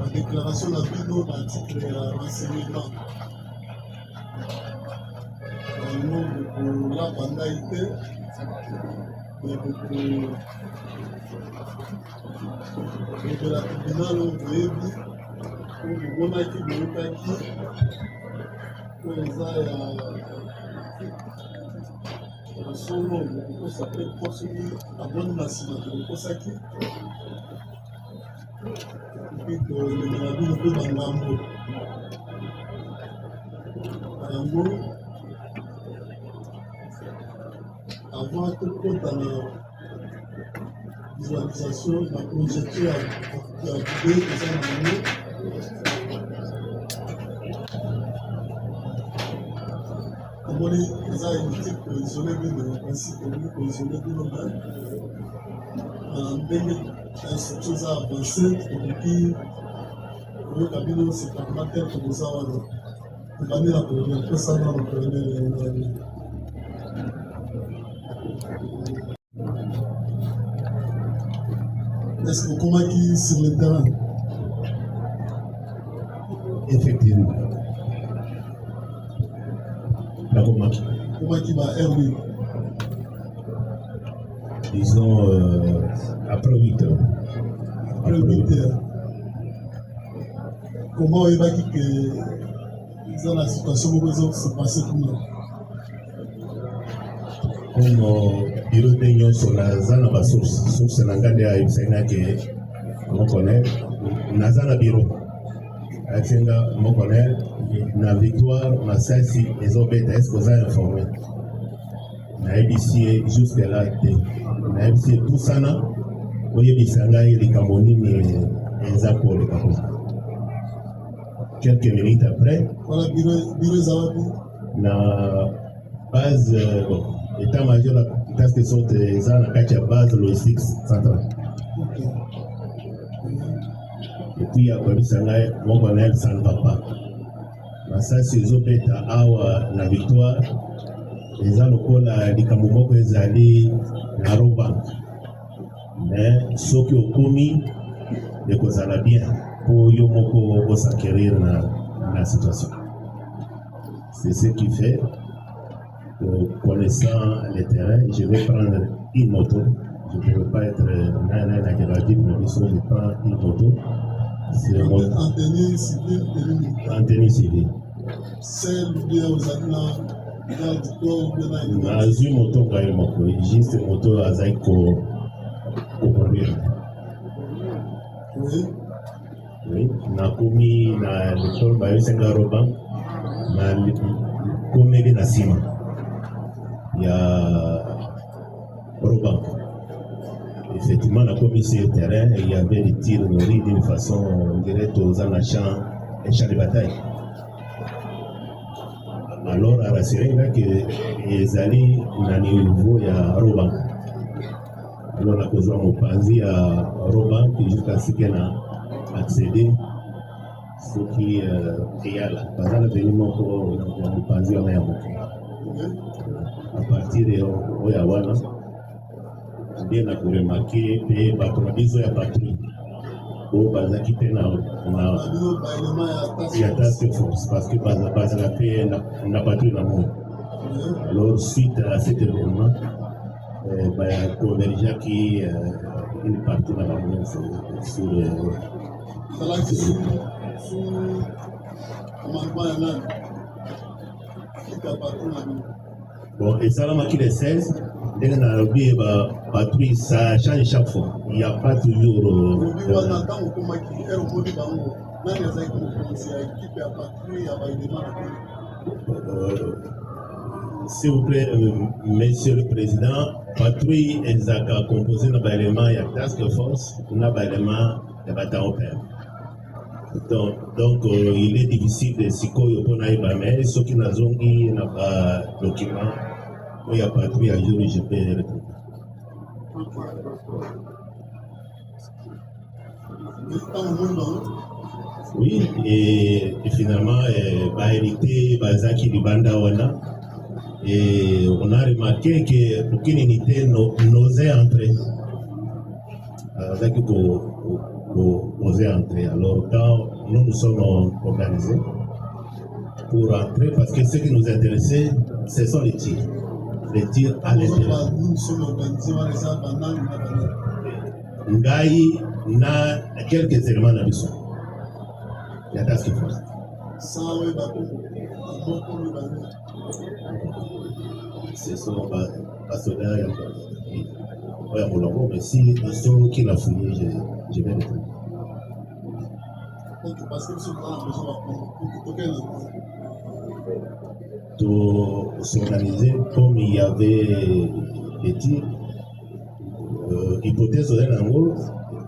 la déclaration de la vidéo d'article et renseignement. Nous, pour la banalité, de la tribunal, on veut pour le qui pour les son nom, on s'appelle Kosumi, à bonne massime de Kosaki. Et puis que le Ménadu ne peut pas l'ambo. L'ambo, avant que dans la visualisation, la projection a vidé que ça n'a comment les équipes positionnées de ainsi que nous positionnés de nos mains en 2000 à avancer depuis le cabinet c'est parlementaire que nous avons gagné la première fois dans le premier. Est-ce que comment qui sur le terrain? Effectivement. Comment qui va Hervé? Disons après 8 heures. Après 8 heures. Comment il va dire que dans la situation où se passer pour nous? Comme bureau d'union sur la zone de source nangade à Ibsena que on connaît, Nazana bureau. Atenga on connaît. La victoire, ma sasi, les obètes, est-ce que vous avez informé? Na ABC jusqu'à là, na ABC tout ça, oui, bisanga et les Camerounais, mais les apports de Cameroun. Quelques minutes après, voilà, bureau Zawabi. La base, état-major, la task de sorte, ça, la base logistique centrale. Et puis, après, bisanga, mon colonel, ça ne va pas. Masasi ezobeta awa na victoire eza lokola likambo moko ezali na Robank mais soki okomi ekozala bien po yo moko osacquérir na situation. C'est ce qui fait que connaissant le terrain, je vais prendre une moto. Je ne peux pas être je prends une moto. C'est en tenue civile. C'est bien aux animaux. Nazwi moto ngai moko juste moto azali koconduire. Oui, nakomi na l'école bayosenga Robank na komeli na nsima ya Robank. Effectivement, nakomi sur le terrain et il y avait des tirs nourris d'une façon directe aux un champ de bataille. Alors, à rassurer que les alliés n'ont niveau à Robank. Alors, la cause de Mopanzi à Robank jusqu'à ce qu'elle a accédé ce qui est là. Par exemple, le Mopanzi à partir de Oyawana, bien à remarquer que les patrouilles à patrouille. Au Bazaki na task force parce que Bazaki a fait une patrouille d'amour. Alors, suite à cet événement, il y a convergé qui une partie de la main sur bon, et ça va qui les 16. Dès qu'on a oublié la patrouille, ça change chaque fois. Il n'y a pas toujours. S'il vous plaît, Monsieur le Président, patrouille est composée d'un élément, il y a task force, un élément de bataillon père. Donc, il est difficile de s'y connaître, mais ceux qui n'ont pas de document, il y a patrouille à jour, je peux les retrouver. Oui, et finalement, hérité Bazaki Libanda Wana, et on a remarqué qu'aucune unité n'osait entrer. Avec aux oser entrer. Alors quand nous nous sommes organisés pour entrer, parce que ce qui nous intéressait, ce sont les tirs. Les tirs à l'intérieur. Nous sommes organisés, on les a pendant une année. Ngai na quelques éléments dans le son. Il y a task force. Sans eux, Ce sont pas soldats, il y a Molongo, mais si ceux qui l'ont fouillé, je vais le faire. Parce que ceux qui ont besoin de s'organiser comme il y avait des tirs. Hypothèse de l'ango,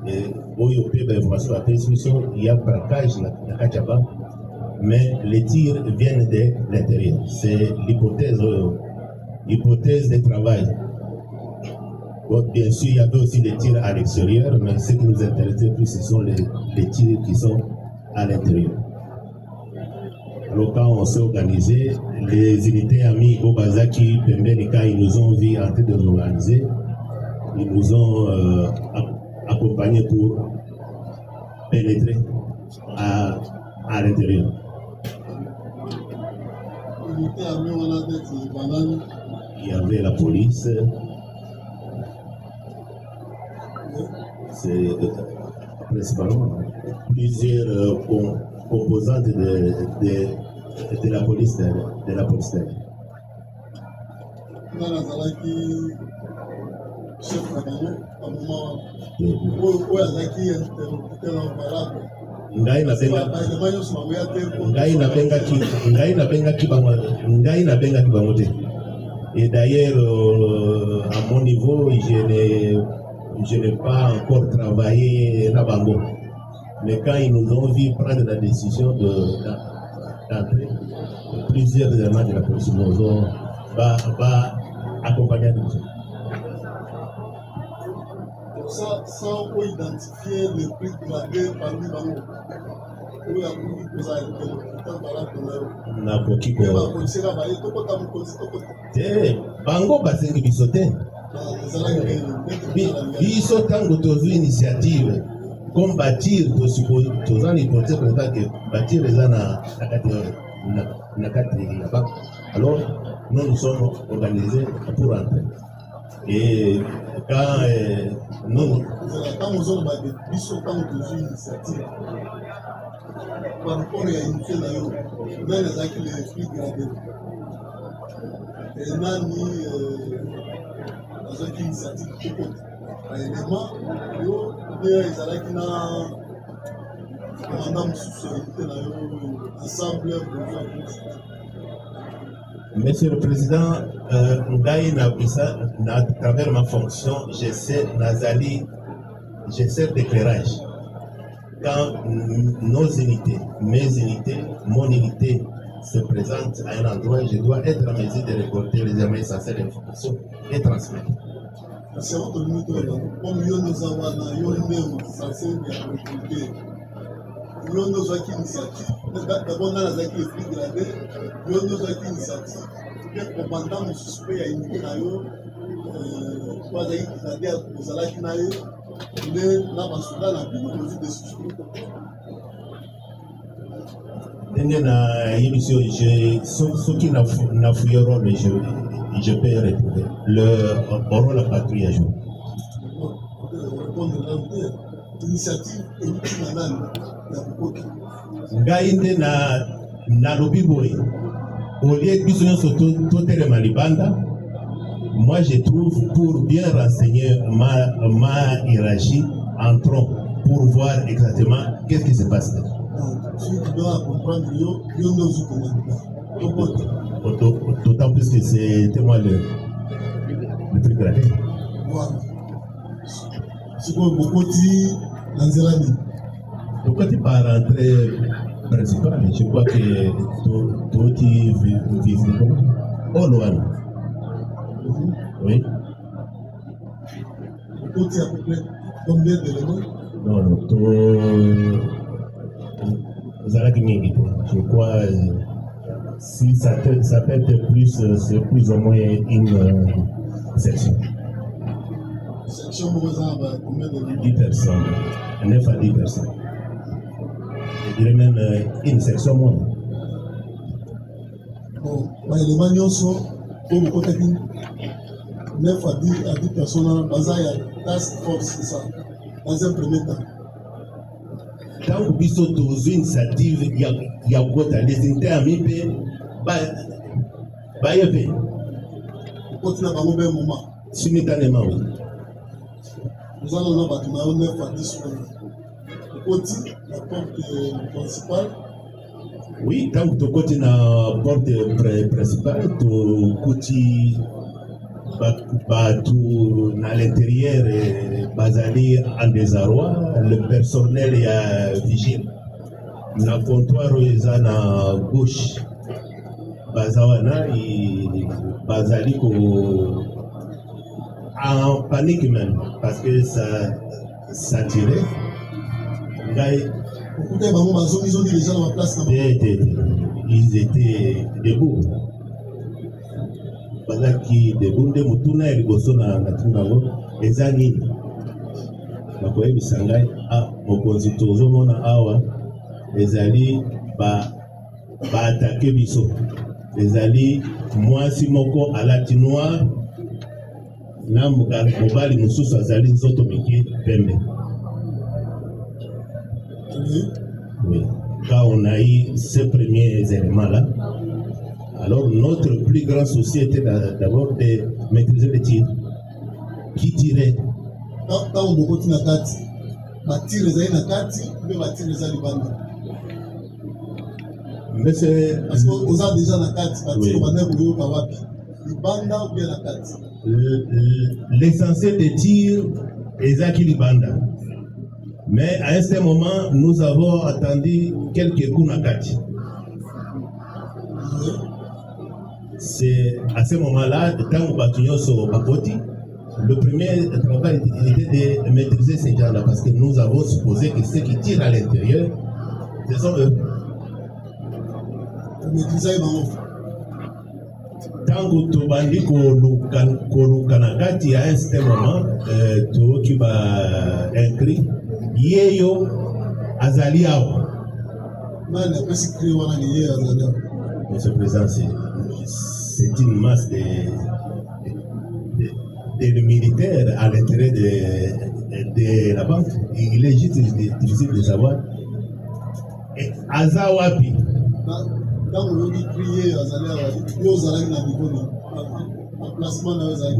il y a braquage dans Kachaba, mais les tirs viennent de l'intérieur. C'est l'hypothèse de travail. Donc, bien sûr, il y avait aussi des tirs à l'extérieur, mais ce qui nous intéressait plus, ce sont les tirs qui sont à l'intérieur. Alors, quand on s'est organisé, les unités amis Obazaki, Pembenika, ils nous ont vu en train de nous organiser. Ils nous ont accompagnés pour pénétrer à l'intérieur. Il y avait la police. C'est principalement plusieurs composantes de la police d'air. Chef Nagano, à un moment où Azaki était imparable. Ngai nabengaki bango te. Et d'ailleurs, à mon niveau, je n'ai pas encore travaillé na bango. Mais quand ils nous ont vu prendre la décision d'entrer, plusieurs éléments de la police nous ont accompagné à nous. Sans identifier les prix gradés parmi bango. Où il y a beaucoup de choses à bango basengi biso te biso ntango tozwi initiative comme bâtir toza na hypothèse présent que bâtir eza na kati ya banque. Alors nous sommes organisés pour entrer. Et quand nous par rapport à une fille d'ailleurs, mais les acquis les fruits gradés. Et nani dans une initiative tout compte. Élément, ils allaient qui n'a commandant sous ensemble. Monsieur le Président, à travers ma fonction, j'essaie d'éclairage. Quand nos unités, mes unités, mon unité se présentent à un endroit, je dois être en mesure de récolter les éléments essentiels d'information et transmettre. C'est votre limite, comme nous avons censé récolter. Nous avons initiative. D'abord, nous avons été plus gradés. Nous avons été initiative. Le commandant nous suspect à une unité. Nous avons été gradés aux Alakinaï. Nous avons été des suspects. Ceux qui n'ont fouillé le rôle, je peux retrouver. Le rôle de la patrouille à jour. L'initiative est l'ultime. Ngaïnde na lobiboy. Au lieu de bisoyon malibanda, moi je trouve pour bien renseigner ma hiérarchie, entrons pour voir exactement qu'est-ce qui se passe. D'autant plus que c'était moi le plus gradé. Voilà. C'est quoi beaucoup dit Lanzerani? Pourquoi tu pas rentré principal? Je crois que toi tu vis comment? Oh, loin. Oui. Beaucoup dit à peu près combien d'éléments? Non, je crois si ça peut être plus, c'est plus ou moins une section. Section, combien de 10 personnes, 9 à 10 personnes. je dirais même une section moins. Bon, l'élément nyonso, pour me côté 9 à 10 personnes, dans un task force, c'est ça, dans un premier temps. Tant que biso tozo initiative ya kota les intermis pe ba yepe. Continue à parler un moment. Simultanément, oui. Nous allons dans bâtiment 9 à 10 côté la porte principale. Oui, tant que tu côté la porte principale, tu côté tout à l'intérieur, basali en désarroi, le personnel est vigile. Le comptoir est à gauche. Bazawana et basali en panique même parce que ça tirait. Ils étaient debout. Bazaki debout de mutuna eliboso na tunango ezani. Bakoye bisangai mokonzi tozomona awa ezali ba attaquer biso. Ezali mwasi moko alati noir na mobali mususu azali nzoto mike pembe. Oui. Quand on a eu ces premiers éléments-là, alors notre plus grand souci était d'abord de maîtriser le tir. Qui tirait? Quand on continue à kati, batir les na kati, mais batir les alibanda. Mais c'est parce qu'on a déjà la kati, batir banda pour yo kawapi. Libanda ou bien la kati. L'essentiel des tirs est Zaki Libanda. Mais à un certain moment, nous avons attendu quelques coups na kati. C'est à ce moment-là, quand nous battions sur Bakoti, le premier travail était de maîtriser ces gens-là parce que nous avons supposé que ceux qui tirent à l'intérieur, ce sont eux. Tant que tu bandis Kolukanakati, à un certain moment, tu vas écrire Yeyo Azaliao. Monsieur le Président, c'est une masse de militaires à l'intérieur de la banque. Il est juste difficile de savoir. Et Azawapi. Quand on dit crier,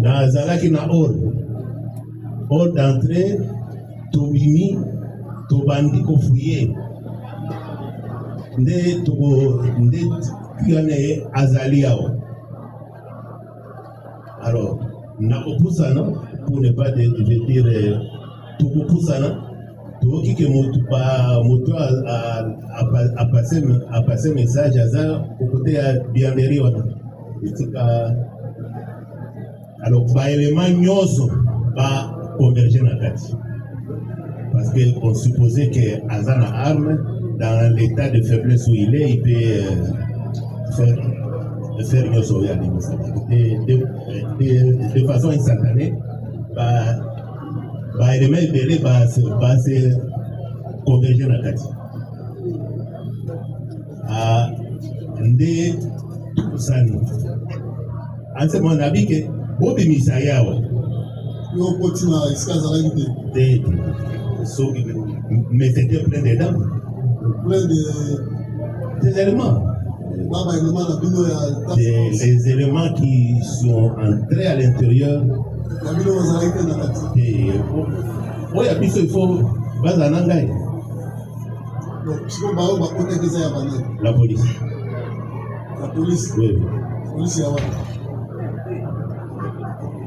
Azalaki na hall d'entrée, Tobimi, Tobandi Kofouye. Nde Kiane Azaliao. Alors, Nakopusana, pour ne pas dire Tukupusana, Toki que moto a passé message à ça au côté de Bianeri. Alors, par élément nyoso, va converger dans la carte. Parce qu'on supposait que Azana arme, dans l'état de faiblesse où il est, il peut faire nyoso de façon instantanée. Élément belé va se converger dans la carte. Ndé Sani. En ce moment, on a dit que Bobi Misayawa. Mais c'était plein de dames. Plein des éléments. Les éléments qui sont entrés à l'intérieur. Et il faut Bazanangai. La police. La police. Oui. Police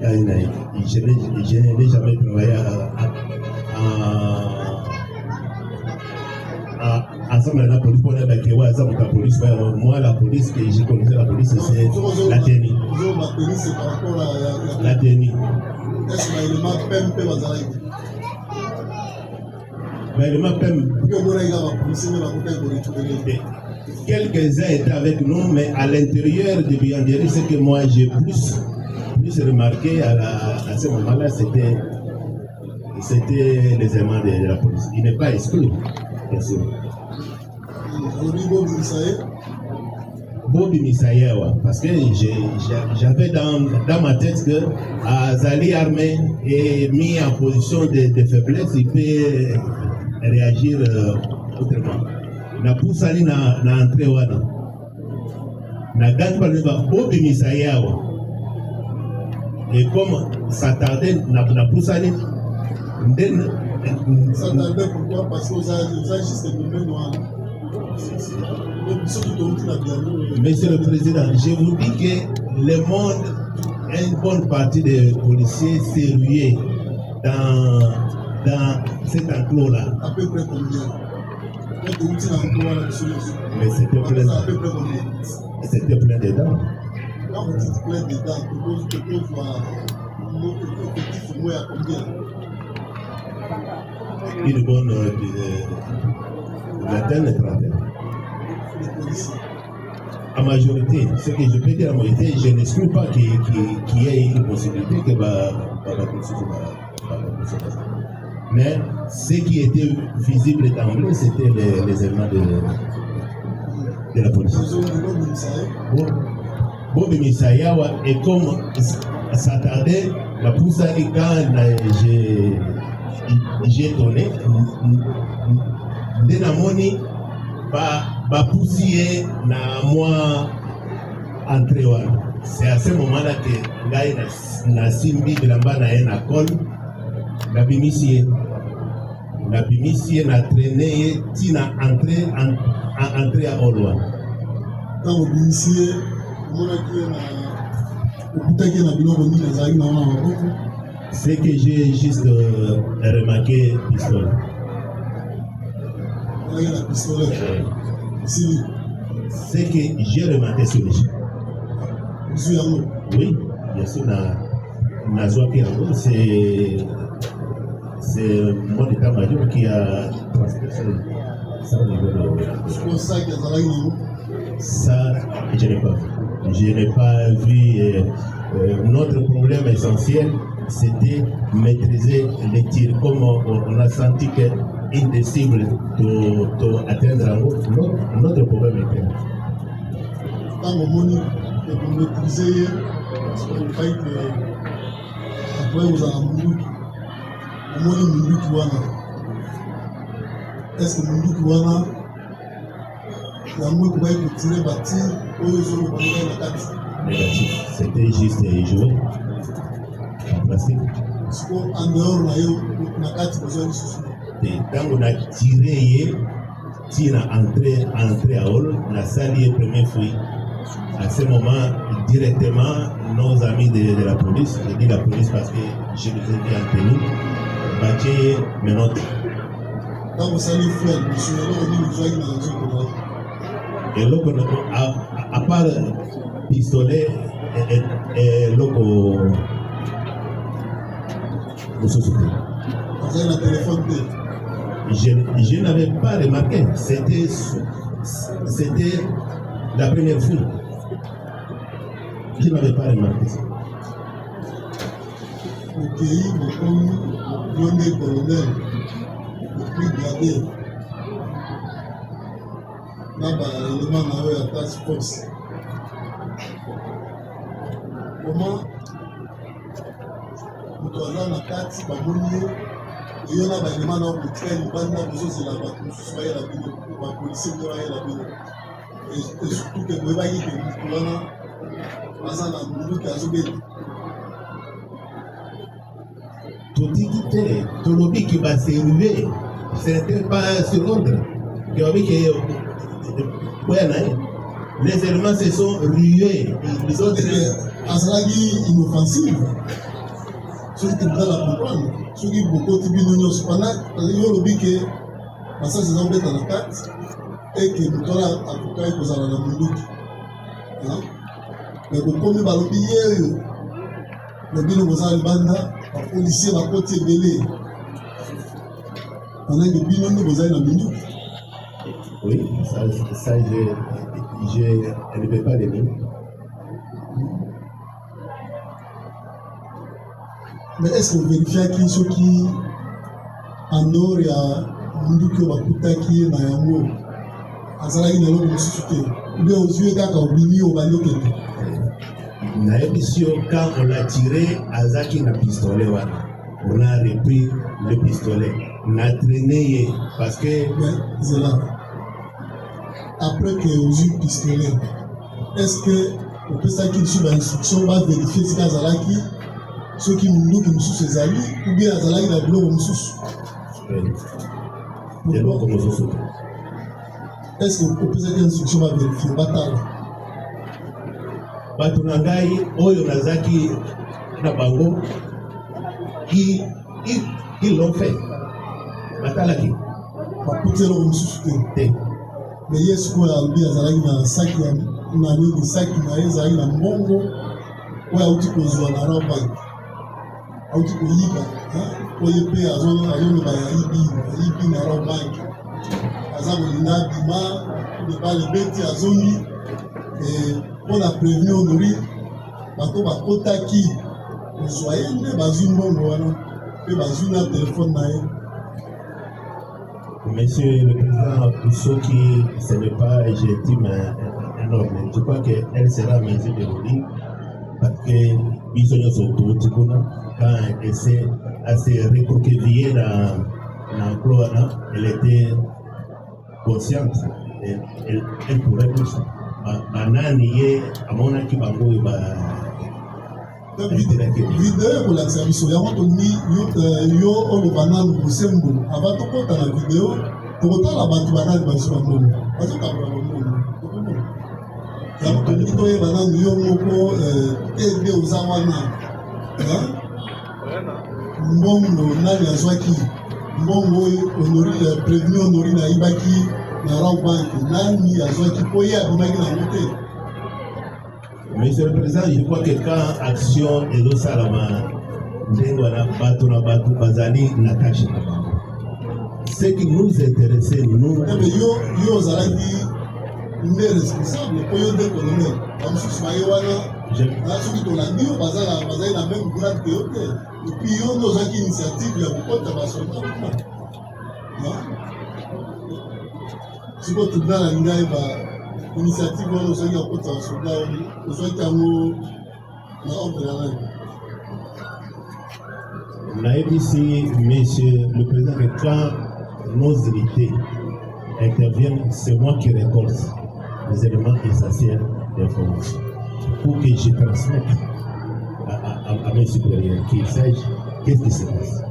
je n'ai jamais travaillé ensemble avec la police pour la police. Moi, la police, que j'ai connu la police, c'est la TNI. La TNI. Est-ce que l'élément quelques-uns étaient avec nous, mais à l'intérieur de Bianderi, ce que moi j'ai plus remarqué à ce moment-là, c'était les éléments de la police. Il n'est pas exclu, bien sûr. Bobby Misayewa, parce que j'avais dans ma tête que Azali armé est mis en position de faiblesse, il peut réagir autrement. Na poussali na entrée wana. Na gâte par le Bobby Misayewa. Et comme ça tardait na poussali, ça tardait pourquoi? Parce que vous avez juste le noir. Monsieur le Président, je vous dis que le monde, une bonne partie des policiers s'est rué dans cet enclos-là. À peu près combien? Mais c'était plein dedans. Quand vous dites plein dedans, tu peux voir l'effectif au moins à combien? Une bonne vingtaine, trentaine. En majorité, ce que je peux dire en majorité, je n'exclus pas qu'il y ait une possibilité que mais ce qui était visible d'emblée, c'était les éléments de la police. Bobby Misayewa, et comme ça tardait, la pousse quand j'ai tourné, Denamoni va pousser na moi entrée. C'est à ce moment-là que Gaï na simbi de la bas na col, na bimisie na traîné, tina entrée à Olwa. Quand vous bimisie, c'est que j'ai juste remarqué pistolet. C'est que j'ai remarqué sur les gens. Oui, bien sûr, c'est mon état-major qui a transpercé ça au niveau de ça, je n'ai pas vu. Je n'ai pas vu. Notre problème essentiel, c'était maîtriser les tirs. Comme on a senti qu'une des cibles doit atteindre notre problème était. Quand vous maîtrisez, vous faites après vous avez est-ce que Munduki négatif, c'était juste jouer en plastique. Et quand on a tiré, entré à Hall, la salle est premier fruit. À ce moment, directement, nos amis de la police, je dis la police parce que je les ai dit en tenue, bâtaient mes notes. Quand vous allez faire, monsieur, et là, à part pistolet et loco société. Vous avez un téléphone. Je n'avais pas remarqué. C'était la première fois. Je n'avais pas remarqué ça. Ok, vous avez un colonel, brigadier. L'élément de la task force. Comment vous avez la carte, il y a un élément dans le train, il y a un besoin de la police, et surtout que vous voyez que vous avez tout le monde qui va s'élever, c'était pas sur ordre. Les éléments se sont rués. Les autres. Azalagi inoffensive. Ceux qui doivent la comprendre. Ceux qui beaucoup de binonos cependant, il y a le but que ça c'est embêté dans la carte et que nous avons avocat et que nous avons la Munduki. Mais beaucoup de balobi le bino vous avez banda, la policier va côté belé. Pendant que bino vous avez la Munduki. Oui, ça je ne vais pas les dire. Mais est-ce que vous vérifiez qui ceux qui en or et à Munduki Wakuta qui est dans Yango? azalaki na eloko mosusu te oubien ozwi kaka obimi obandi okende. nayebi si yo quand on l'a tiré azaki na pistolet wana on a repris le pistolet na traîné ye parce que zela après que ozwi pistolet est-ce que opesaki lisu bainstruction bavérifie sika azalaki soki munduki mosusu ezali ou bien azalaki na biloko mosusu eloko mosusu est-ce que opesaki instruction bavérifie batala bato na ngai oyo nazaki na bango ils l'ont fait batalaki baputi eloko mosusu te mais ye sikoyo alobi azalaki na saki na nini saki na ye ezalaki na mbongo oyo auti kozwa na rabank auti koyiba oye mpe azoloba ayibi na rabank aza kolinga abima lebale beti azongi mpo na prévenu honori bato bakotaki kozwa ye nde bazwi mbongo wana mpe bazwi na telefone na ye. Monsieur le Président, Soki, ce n'est pas légitime énorme. Je crois qu'elle sera mise de l'eau parce que Bisogno Soto, quand elle s'est assez recroquevillée dans l'emploi, elle était consciente. Elle pourrait tout ça. Banani, à mon avis, video ekolakisa biso yango toni yo oyo banani bosembo ava tokota na video tokotala bato banani baso bambongo bazokabola bambongo yango toni toyeba nani yo moko ede oza wana mbongo nani azwaki mbongo oyo prévenu honori nayibaki na rabank nani azwaki po ye abimaki nango te. Monsieur le Président, je crois que quand action est au Salama, Bazali n'attache pas. Ce qui nous intéressait, nous. Yo Zalaki, nous est responsable, pour yo deux colonels. Comme si là, ceux qui ont dit, on va la même grade que eux. Et puis, yo nous avons une initiative, il y a beaucoup de personnes. Si vous êtes dans la ligne, initiative wana ozwaki ya kota ya soda ozwaki yango na ordre ya nani nayebi si monsieur le président quand nos unités interviennent c'est moi qui récolte les éléments essentiels d'information pour que je transmette à mes supérieurs qu'ils sachent qu'est-ce qui se passe.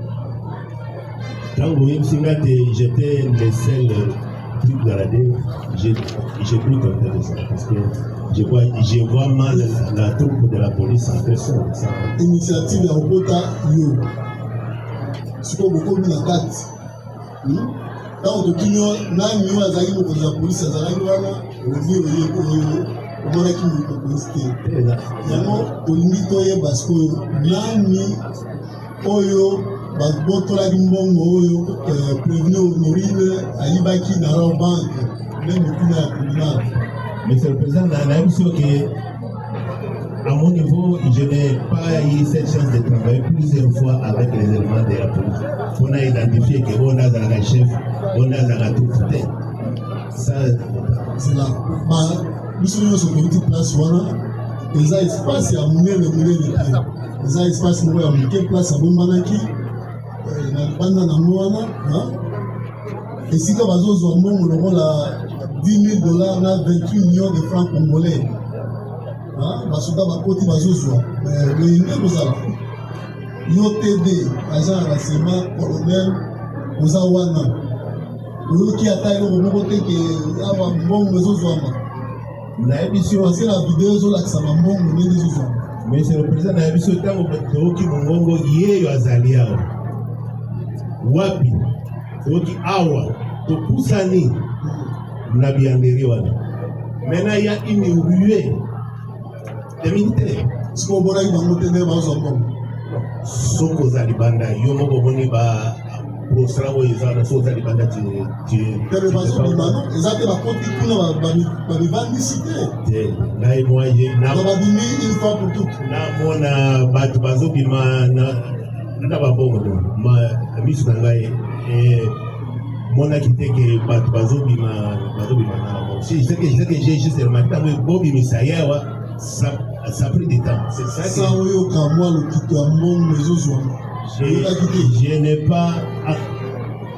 Quand j'étais le seul truc baladé, j'ai plus compté de ça parce que je vois mal la troupe de la police en personne. Initiative ya Okota yo. Siko beaucoup na date. Quand on dit nani yo azali ko za police azali wana, ozi oyo omona ki mo police te. Yango olingi toye basko nani oyo babotola mbongo oyo prévenu honorine ayibaki na rabank même kuna ya criminal. Monsieur le Président, nayebi sûr que à mon niveau, je n'ai pas eu cette chance de travailler plusieurs fois avec les éléments de la police. On a identifié qu'on a dans la chef, on a dans la troupe. Ça, c'est là. Nous sommes sur une petite place wana. Les espaces à mourir le les espaces à mourir place à Bombanaki. Na banda na mwana esika bazozwa mbongo lokola $10,000 na 28 millions de francs congolais basoda bakoti bazozwa loyinde kozala yo td agent ya renseignement colonel oza wana oyoki ata eloko moko te ke awa mbongo ezozwama nayebi si parce que la video ezolakisa bambongo ndenge ezozwama. Monsieur le Président, nayebi si ntango toyoki mongongo yeyo azali awa wapi toki awa topusani na bianderi wana maintenant il y a une ruée des militaires siko bonaki bango te nde bazwa mbongo soko ozali banda yo moko boni ba prostra oyo eza na so ozali banda tebe bazobima no eza te bakoti kuna babivandisi te ngai moye babimi une fois pour toutes namona bato bazobima na babongo miso na ngai Mon acquitté que Bazobima, je sais que j'ai juste remarqué, mais Bobby Misayawa, ça a pris du temps. C'est ça que je n'ai pas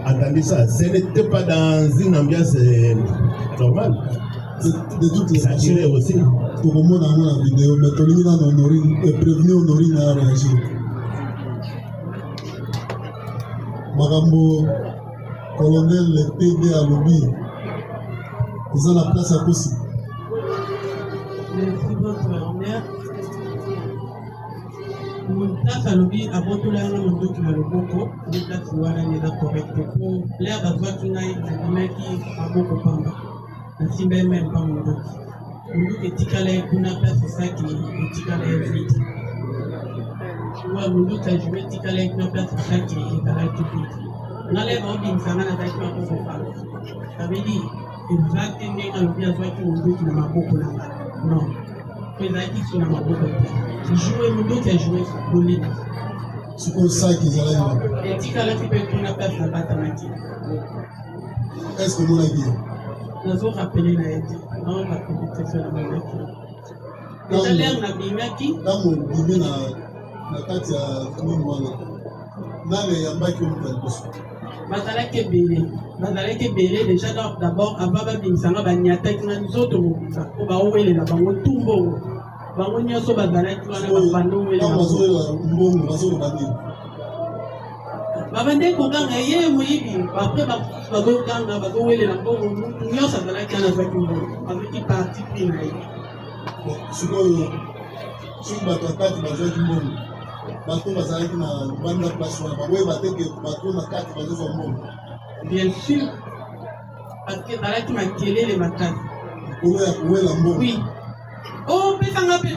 entendu ça. Ce n'était pas dans une ambiance normale. De toutes les ça tirait aussi. Pour le monde dans la vidéo, mais Tony a prévenu Honorine à réagir. Marambo, colonel, le PD à lobby, ils ont la place à possible. Merci votre honneur. Mon place à lobby, à votre là, on a dit le beaucoup, les places sont correctes. Pour l'air d'avoir qui n'a été qui a beaucoup pamba. Ainsi même pas mon dos. Mon dos est ticalé, pour n'a pas c'est ça qui est ticalé vite. Tu vois, mon dos a joué ticalé, pour n'a pas c'est ça qui est à la tout vite. On enlève un bin, ça m'a attaqué à cause de femmes. Ça veut dire, exactement, à l'objet à soi qui mon dos qui n'a pas beaucoup là. Non. Les acquis sont dans ma boîte. Jouer mon dos qui a joué pour lui. C'est pour ça qu'ils allaient là. Et ticalé qui peut qu'on appelle la batamaki. Est-ce que vous l'avez dit? Nous avons rappelé la aide. Non, la compétition de la maki. Déjà l'air n'a bien maki. Dans mon bimé na kati ya mwana. Nane ya mbaki mtandusu. Bazalaki ebele déjà d'abord avant babimisanga banyata kina nzoto mobimba po baowelela bango tumbo bango nyonso bazalaki wana bafanda owelela babande koganga ye moyibi apres bazoganga bazowelela mbongo nyonso azalaki wana azwaki mbongo azwaki parti pris na ye sikoyo soki bato akati bazwaki mbongo bato bazalaki na banda place wana bakoyeba te ke bato na kati bazozwa mbongo. Bien sûr, parce que dans la qui m'a gueulé les macaques. Où est la mbongo? Oui. Oh, pesangapé,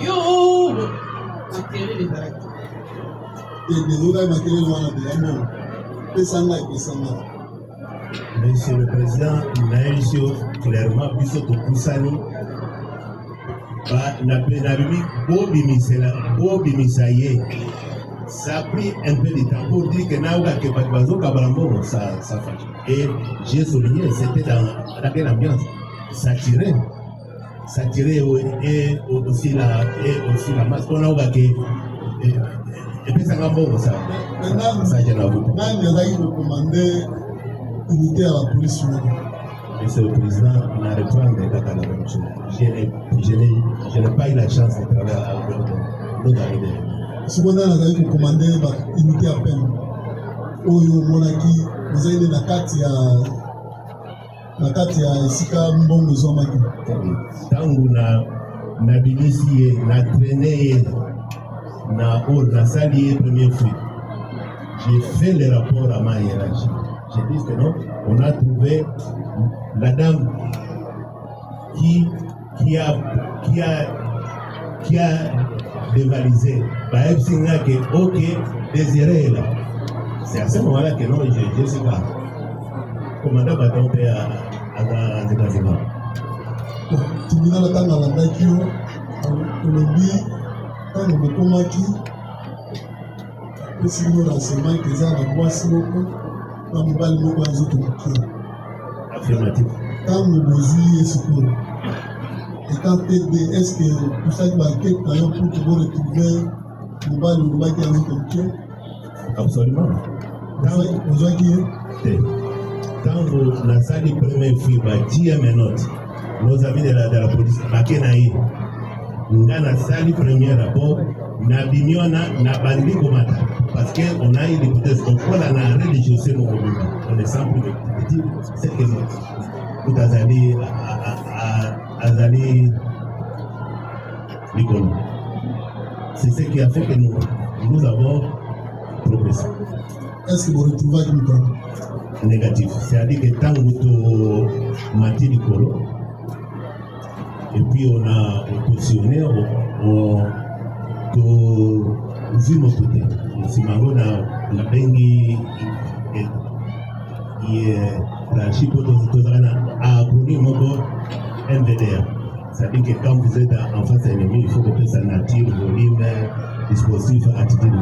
yo, oh, m'a gueulé les macaques. Et des autres m'a gueulé loin de la mbongo. Pesanga et pesanga. Monsieur le Président, Naïsio, clairement, puisque tout Poussani, Bobi Misaye, ça a pris un peu de temps pour dire que Naouga Kebazo Kabalambo, ça fait. Et j'ai souligné, c'était dans quelle ambiance? Ça tirait et aussi la masse. On a et puis ça va bon, ça. Ça, je l'avoue. Même il a commandé unité à la police. Monsieur le Président, on a reprendre les data de la même chose. Je n'ai pas eu la chance de travailler avec d'autres amis. Cependant, on a commandé unité à peine. Oyo monaki, vous avez la carte ya Sika Mbongo Zomaki. Tangu na binisi na traîné na sali premier fruit. J'ai fait le rapport à ma hiérarchie. J'ai dit que non, on a trouvé la dame qui a dévalisé. Ok, désiré là. C'est à ce moment-là que non, je sais pas. Commandant va tomber à Zékazéma. Tu me donnes le temps dans la nature, le lit, quand on me comaki, le signe d'enseignement que ça la voix si beaucoup, quand on va le mot aux autres. Affirmatif. Quand on besoin est secours. Et quand TD, est-ce que pour chaque banquette, d'ailleurs, pour pouvoir retrouver le bal ou le bac à l'autre? Absolument. Besoin qui est? Quand on a sali premier fruit, nos amis de la police, on a sali premier rapport, na bimiona na bandi komata parce que on a eu l'hypothèse qu'on prend la religiosité nos mouvements. On est sans plus de dire c'est que tout azali l'économie. C'est ce qui a fait que nous avons progressé. Est-ce que vous retrouvez avec nous? Négatif. C'est-à-dire que tant que Mati Nicolo, et puis on a positionné, on vu mon côté. Si on a bengi la chipote a appris mon MVDR. C'est-à-dire que quand vous êtes en face à l'ennemi, il faut que ça nature, volume, dispositif, attitude.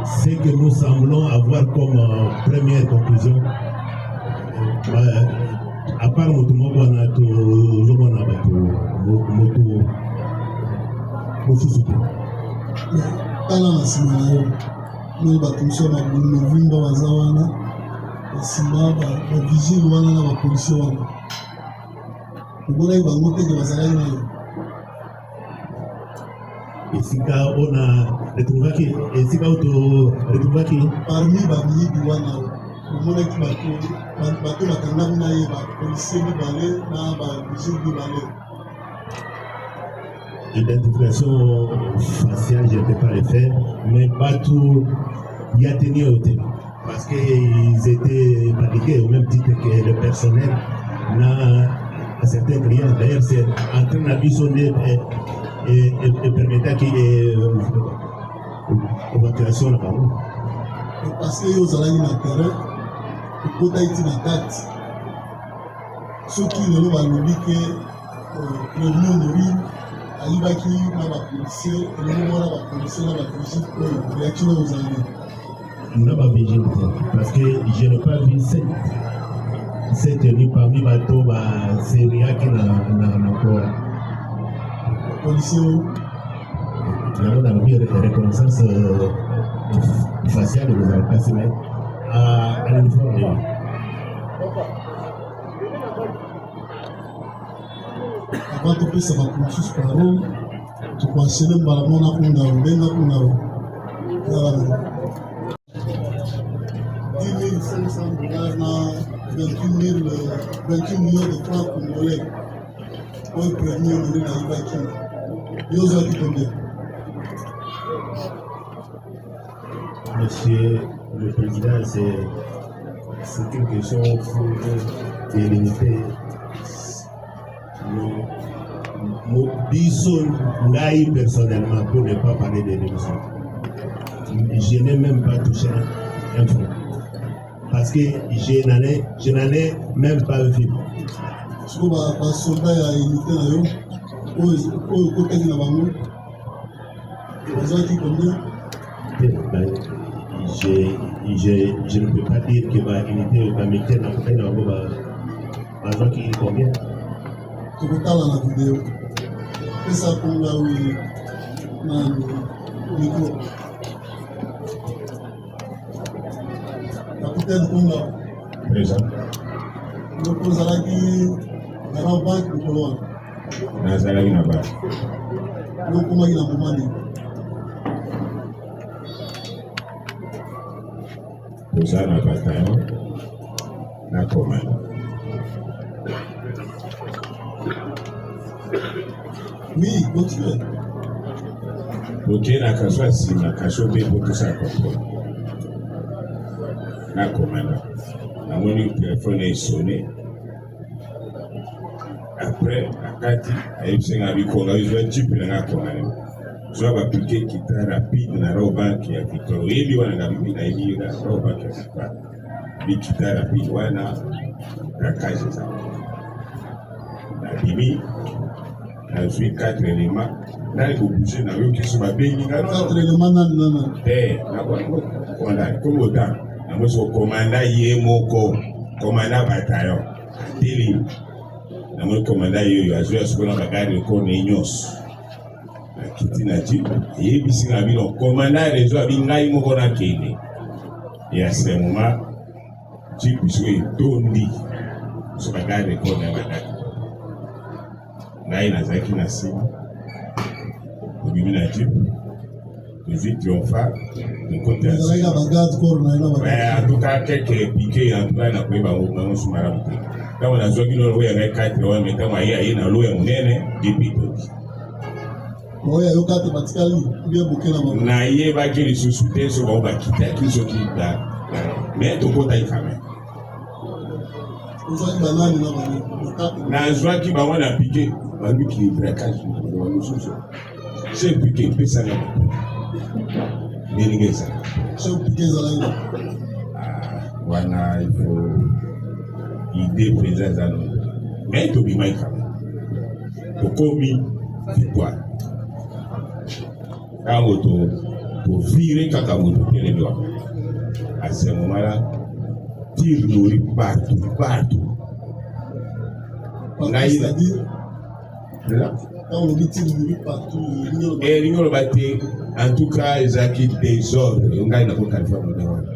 ce que nous semblons avoir comme première conclusion, à part moto moko na to zomona bato moto mosusu te. Tala na nsima na yo moi bato mosusu ya banovimba baza wana nsima bavigile wana na bapolisier wana omonaki bango teke bazalaki na yo esika ona retrouvaki esika oto retrouvaki parmi bamiyibi wana omonaki bato bakangaki na ye bapolisier mibale na bavigile mibale. Identification faciale, je ne peux pas le faire, mais pas tout y a tenu au thème. Parce qu'ils étaient paniqués au même titre que le personnel dans certains clients. D'ailleurs, c'est en train d'abusonner et permettre qu'il y ait évacuation là-bas. Parce que vous allez dans le terrain, vous pouvez être dans la carte. Ceux qui ne l'ont pas dit que le monde de l'île, alibaki na bapolisier elongo na bapolisier na bavigile oyo oyaki na ozali na bavigile parce que je n'ai pas vu cette tenue parmi bato baseriaki na kora policier oyo yango nalobi reconnaissance faciale ezalakasi me à l'uniforme. Avant de faire ça, on va tous parler. Tu peux enchaîner par la monnaie qu'on a, bien qu'on a. 10 500 $, 28 millions de francs congolais. Pour le premier de l'Ibaki. Ils ont dit combien? Monsieur le Président, c'est une question de limiter. Biso ngai personnellement, pour ne pas parler de l'émission, je n'ai même pas touché un franc parce que je n'en ai même pas vu. Je crois que les soldats ont imité au côté de la banque. Ils ont dit combien? Je ne peux pas dire que ma unité va mettre dans le côté de combien. Tu peux parler dans la vidéo. C'est ça qu'on a eu dans le micro. Capitaine Kunga. Présent. Nous posons qui dans la banque de Cologne. Nazalaki na banque. Nous comment il a demandé. Toza na bataillon na commande. Oui, continuez. Ok, na kaso asima kaso mpe po tosa comprendre. Na commande. Namoni téléphone esonné. Après, akati ayebisenga bikonga bizwa jipe na commande. Zwa baplike kita rapide na roho banki ya Victor. Yebi wana ngambi na yebi na roho banki ya Victor. Bikita rapide wana rakaje za. Na bimi nazwi 4 éléments nali kobouge na yo kiso babengi nga 4 éléments nana te nakonda comme temps namosi komanda ye moko komanda bataillon ateli namoni komanda yeyo azwi asukona bagarde corps ne nyonso akiti na jipe eyebisi nga bino komanda rezo abi ngai moko nakende e à ce moment jipe so etondi so bagarde corps na badaki ngai nazalaki na nsima tobimi na jipe tozwi triomphal atuka keke pike atuka na koyeba bango malamu te ntango nazwaki no loya ngai 4 wana me ntango aye na loya monene jipe etoki nayebaki lisusu te so bango bakitaki soki me tokotaki kame nazwaki bango na pike balukili braquage mosusu se pike epesanga ndenge ezala wana ifo ide mpenza eza nono me tobimaki kame tokomi victoire ntango pour virer Kakamoto. À ce moment-là, tire nourrit partout. C'est-à-dire, quand on dit tire nourrit partout, en tout cas, ils ont quitté des ordres.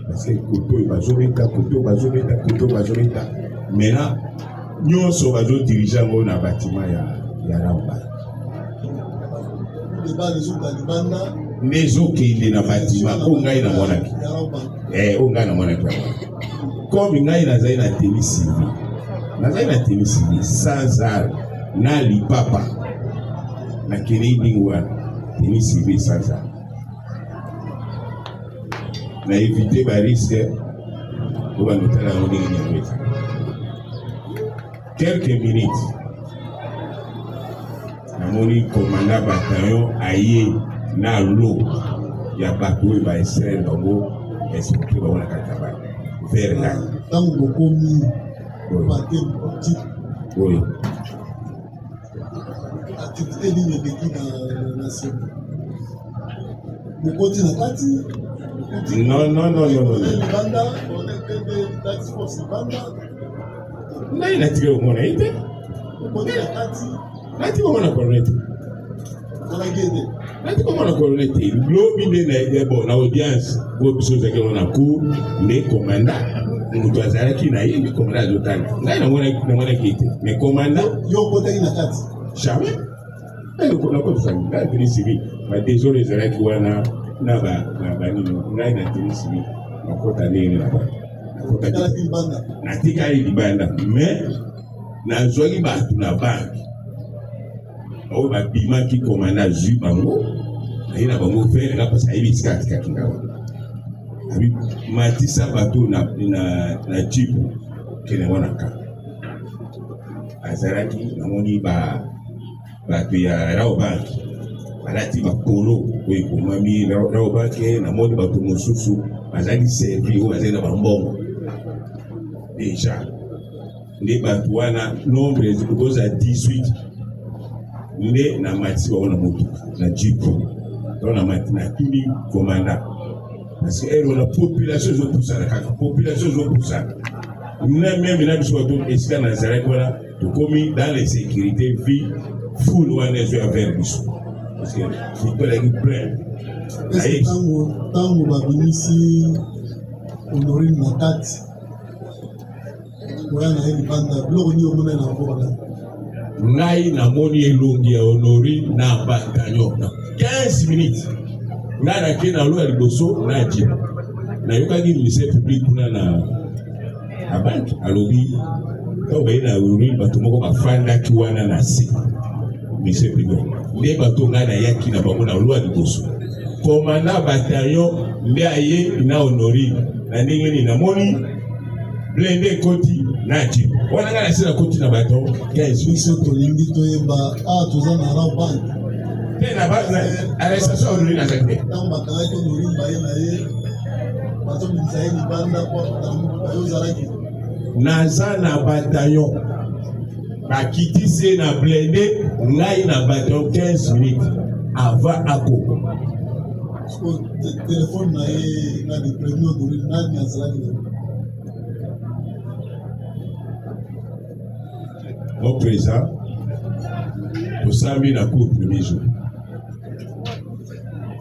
Parce que Koto, Bazobeta. Maintenant, nous sommes dirigeants dans le bâtiment ya Ramba. Les autres qui sont dans le bâtiment, on a na monaki. On a na monaki. Comme on a na tennis civil. Na tennis civil sans arme, na lipapa. Na Kennedy wana tennis civil sans arme. Na éviter les risques. On va noter la monnaie. Quelques minutes, namoni commandant bataillon aye na l'eau ya bateau ba Israël bango expliquer ba wana kataba vers là. Tant beaucoup mis bateau petit. Oui. Activité ligne de qui dans la nation. Le côté na kati. Non. Banda, on est des taxi force banda. Na inatika umona ite? Côté na kati. Natika umona correct. On a gagné. Natika umona correct. Lobi de na audience, bo biso za ke na cour, les commandants, mutu azalaki na ye le commandant d'hôtel. Ngai na mona kite. Mais commandant Yo côté na kati. Jamais. Elle ko na ko sang, la tennis civil. Ba désolé zalaki wana na ba nino. Ngai na tennis civil. Na kota nini na ba. Natikali libanda mais nazwaki bato na banke oyo babimaki komanda zwi bango aye na bango vere nga mpasi ayebi esika atikaki nga wana abi matisa bato na jipu kene wana ka azalaki namoni bato ya Raobank balati bapolo oyo ekomami Raobank namoni bato mosusu bazali servi oyo bazali na bambongo déjà les batouana nombre est à 18 mais na mati on a moto na jeep on a mati na tuni commandant parce que la population zo pour ça la population zo pour ça même na biso to esika na zara kola to komi dans les sécurités vie full one est vers biso parce que c'est pas la plein est tango babinisi honorine na tati. Ngai na moni elongi ya honori na bataillon 15 minutes nga na ke na lo ya liboso na ji na yokaki ministère public kuna na banque alobi to ba ina honori bato moko bafandaki wana na se ministère public nde bato nga na yaki na bango na lo ya liboso commandant bataillon nde aye na honori na ndenge ni na moni blende koti naji wana ngana sina koti na bato 15 biso tolingi toyeba toza na Raobank tena bana arrestation onuri na zakte tango bakangaki onuri baye na ye bato bizaeli banda kwa bayozalaki naza na bataillon bakitise na blende ngai na bataillon 15 minutes avant ako téléphone na ye na de prévenu onuri nani azalaki au présent, nous sommes dans le premier jour.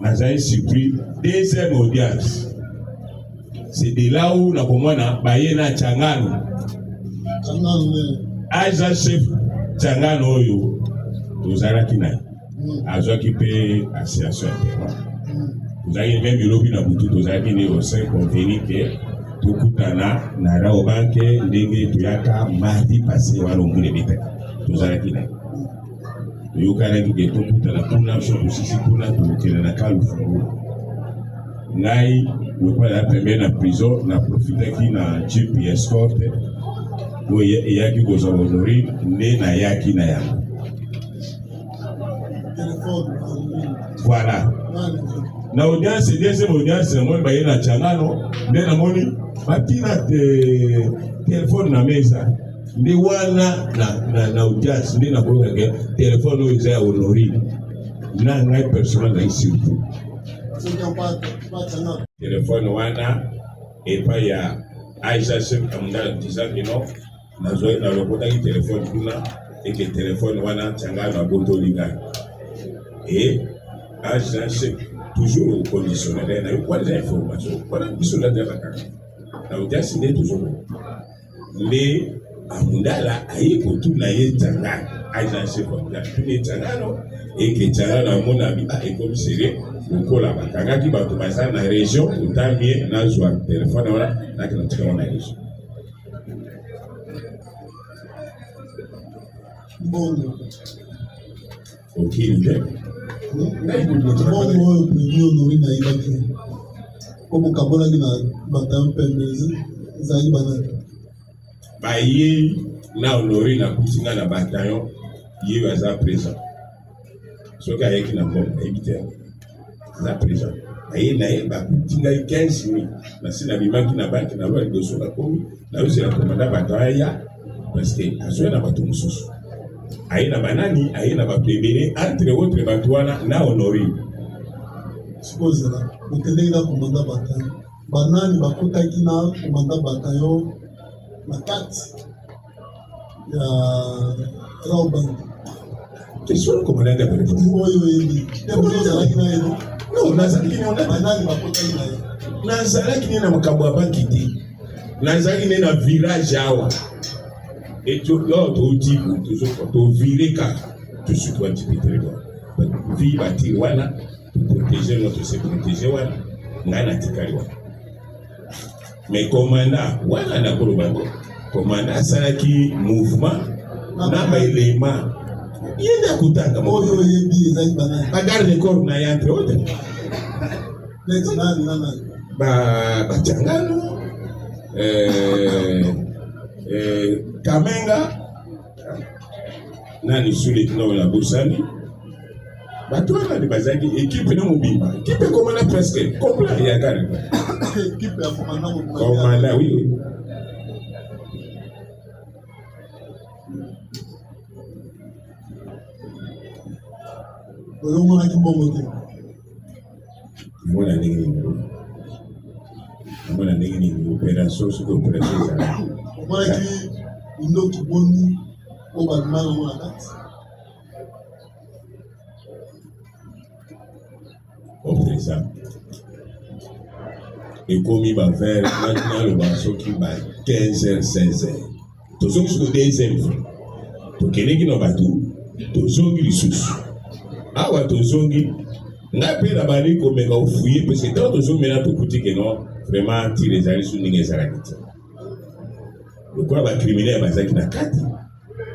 Nous avons surpris deuxième audience. C'est de là où nous avons baillé na Tchangano. Agent chef Tchangano, nous avons qui occupé l'association interne. Nous avons même lobby dans Boutou, nous avons qui au sein convenu que Tokutana na Raobank ndenge tuyaka mardi passé walongule beta tozalaki na yokanaki ke tokutana kuna so kusisi kuna tulukela na kalufungu ngai lokola ya pembe na prison na profitaki na jeep escort oyo eyaki kozwa honori nde na yaki na yango voilà na audience deuxième audience na moni baye na Tchangano nde na moni batina téléphone na mesa nde wana na audience nde na koyoka ke téléphone oyo eza ya honori na ngai personnel ngai surtout soki apatanga téléphone wana epai ya Aisha Sek amundala disaki no nalokotaki téléphone kuna eke téléphone wana tianga na botolingaki et Aisha Sek toujours conditionnel na yokwala za information wana biso nataka kaka na ujasinde toujours le amundala aye kotuna ye tianga Aisha Sek amundala tuna ye tianga no eke tianga na mona bi a ekomisere ukola bakangaki bato baza na région utamie nazwa telefone wana nakina tika wana région mbongo okili mbongo oyo prévu honori nayibaki komo kabonaki na bataillon pembe ezalaki banani baye na honori na kutinga na bataillon ye baza présent soki ayeki na mbongo ayebi te na présent aye na ye bakutinga 15 000 nasi na bimaki na banki na lwa liboso bakomi na yosi na komanda bato aya parce que azoya na bato mosusu aye na banani aye na bato ebele entre autres bato wana na honori sikozela okendeki na komanda bataillon banani bakotaki na komanda bataillon na kati ya raobank question komanda ya oyo oyebi ozalaki na yeno non banani bakotaki na ye nazalaki ne na makambo ya banki te nazalaki ne na village awa touti tovire kaka tosuki wantipitelewa vi batiri wana toprotege notre se protege wana ngai natikali wana mais komanda wana nakoloba ngo komanda asalaki mouvement na baelema yende akutanga oyo oyebi ezalaki banani bagarde corps na ye entre autres neti nani na nani batiangano Kamenga nani sule kino na Busani bato wana ni bazaki équipe na mobimba équipe komanda presque complet ya gari équipe ya komanda oui oyomonaki mbongo te mona ndenge nini opération soki opération ezala omonaki ndoki boni oyo babima nango na kati opération ekomi bavers naloba soki ba 15h 16h tozongi soki deuxième fois tokendeki na bato tozongi lisusu awa tozongi ngai mpe na bali komeka ofuye parce que ntango tozongi mena tokuti ke non vraiment tire ezali so ndenge ezalaki te lokola bacriminel bazalaki na kati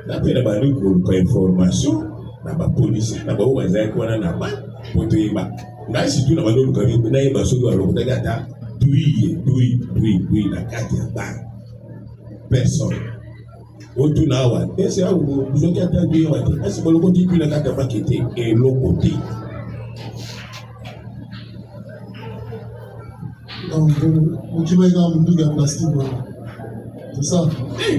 na mpe na bali koluka information na bapolisi na bao bazalaki wana na ba po toyeba ngai surtout na bandi oluka nayeba soki balokotaki ata dui na kati ya bana personne otuna awa ese soki ata dui awa te asi balokoti dui na kati ya baki te eloko te okimaki kaka monduki ya plastique wana tosa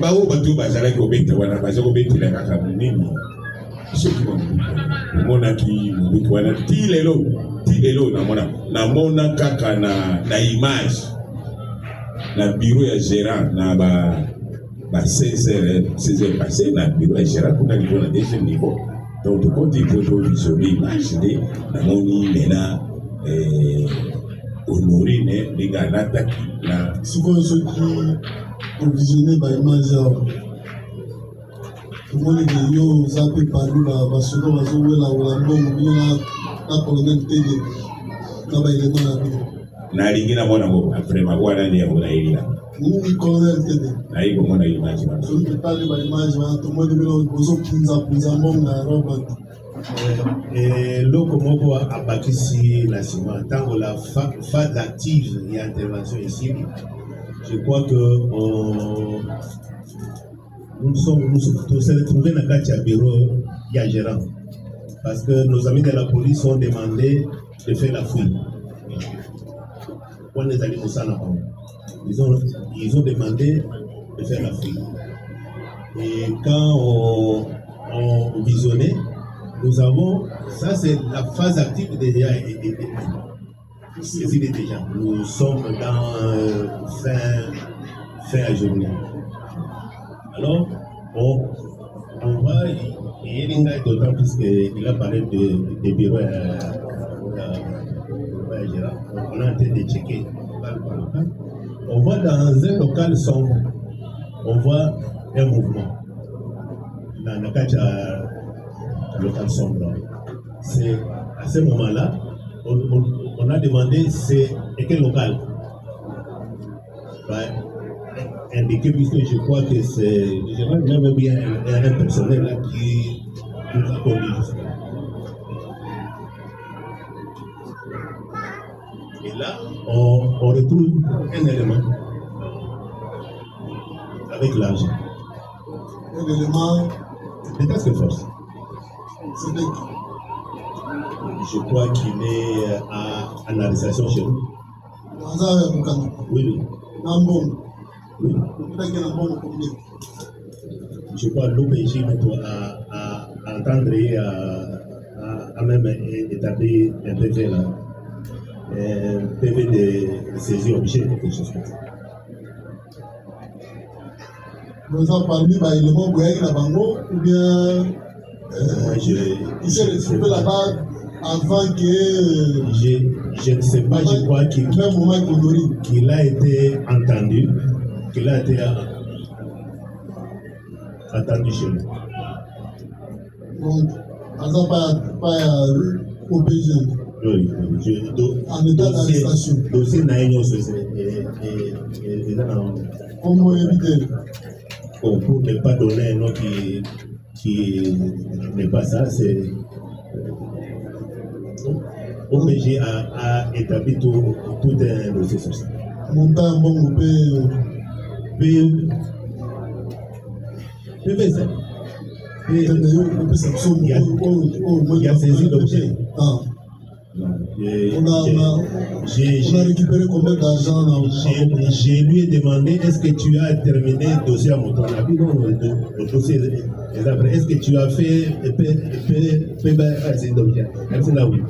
bao bato bazalaki kobeta wana baza kobetela kaka monene soki omonaki monduki wana ti lelo namona kaka na image na bureau ya gérant na ba 16h passé na bureau ya gérant kuna liko na deuxième niveau donc tokonti po tovisionne image nde namoni mena honorine ndenge alataki na sikoyo soki ovisionne baimage awa tomoni ke yo oza mpe parmi basoda bazowelawela mbongo bino na colonel tede na baelema na bino nalingi namona ngo vraiment wana nde yango nayelila nini colonel tede nayi komona image wana soki totali baimage wana tomoni bino bozopunzapunza mbongo na robert eloko moko abakisi na nsima ntango la phase active ya intervention ici je crois que nous s'est retrouvés dans le bureau ya gérant parce que nos amis de la police ont demandé de faire la fouille. Ils ont demandé de faire la fouille. Et quand on visionnait, nous avons, ça c'est la phase active déjà. décidé déjà. Nous sommes dans fin à journée. Alors, on va, Yeringa d'autant plus qu'il a parlé des bureaux on est en train de checker. On voit dans un local sombre, on voit un mouvement. Dans le cas du local sombre. C'est à ce moment-là, on a demandé c'est quel local. Indiqué puisque je crois que c'est même bien un personnel là qui nous a conduit jusqu'à là. Et là, on retrouve un élément avec l'argent. Un élément de task force. C'est bien. Je crois qu'il est en arrestation chez nous. Oui. Oui. Je crois que l'OPJ a entendre et a même établi un PV là. Un PV de saisie objet, quelque chose comme ça. Vous avez parmi les éléments où il y a bango ou bien il s'est retrouvé là-bas avant que. Je ne sais pas, je crois qu'il a été entendu, qu'il a été entendu chez nous. Donc, pas OPG. Oui, en état d'arrestation. Dossier Naïno, c'est comment éviter? Pour ne pas donner un nom qui n'est pas ça, c'est. OPG a établi tout un dossier sur ça. Montant bon PVC. Il a saisi l'objet. On a récupéré combien d'argent? Je lui ai demandé est-ce que tu as terminé le dossier à mon temps? Non, le dossier est après. Est-ce que tu as fait saisi d'objet? Elle dit là oui.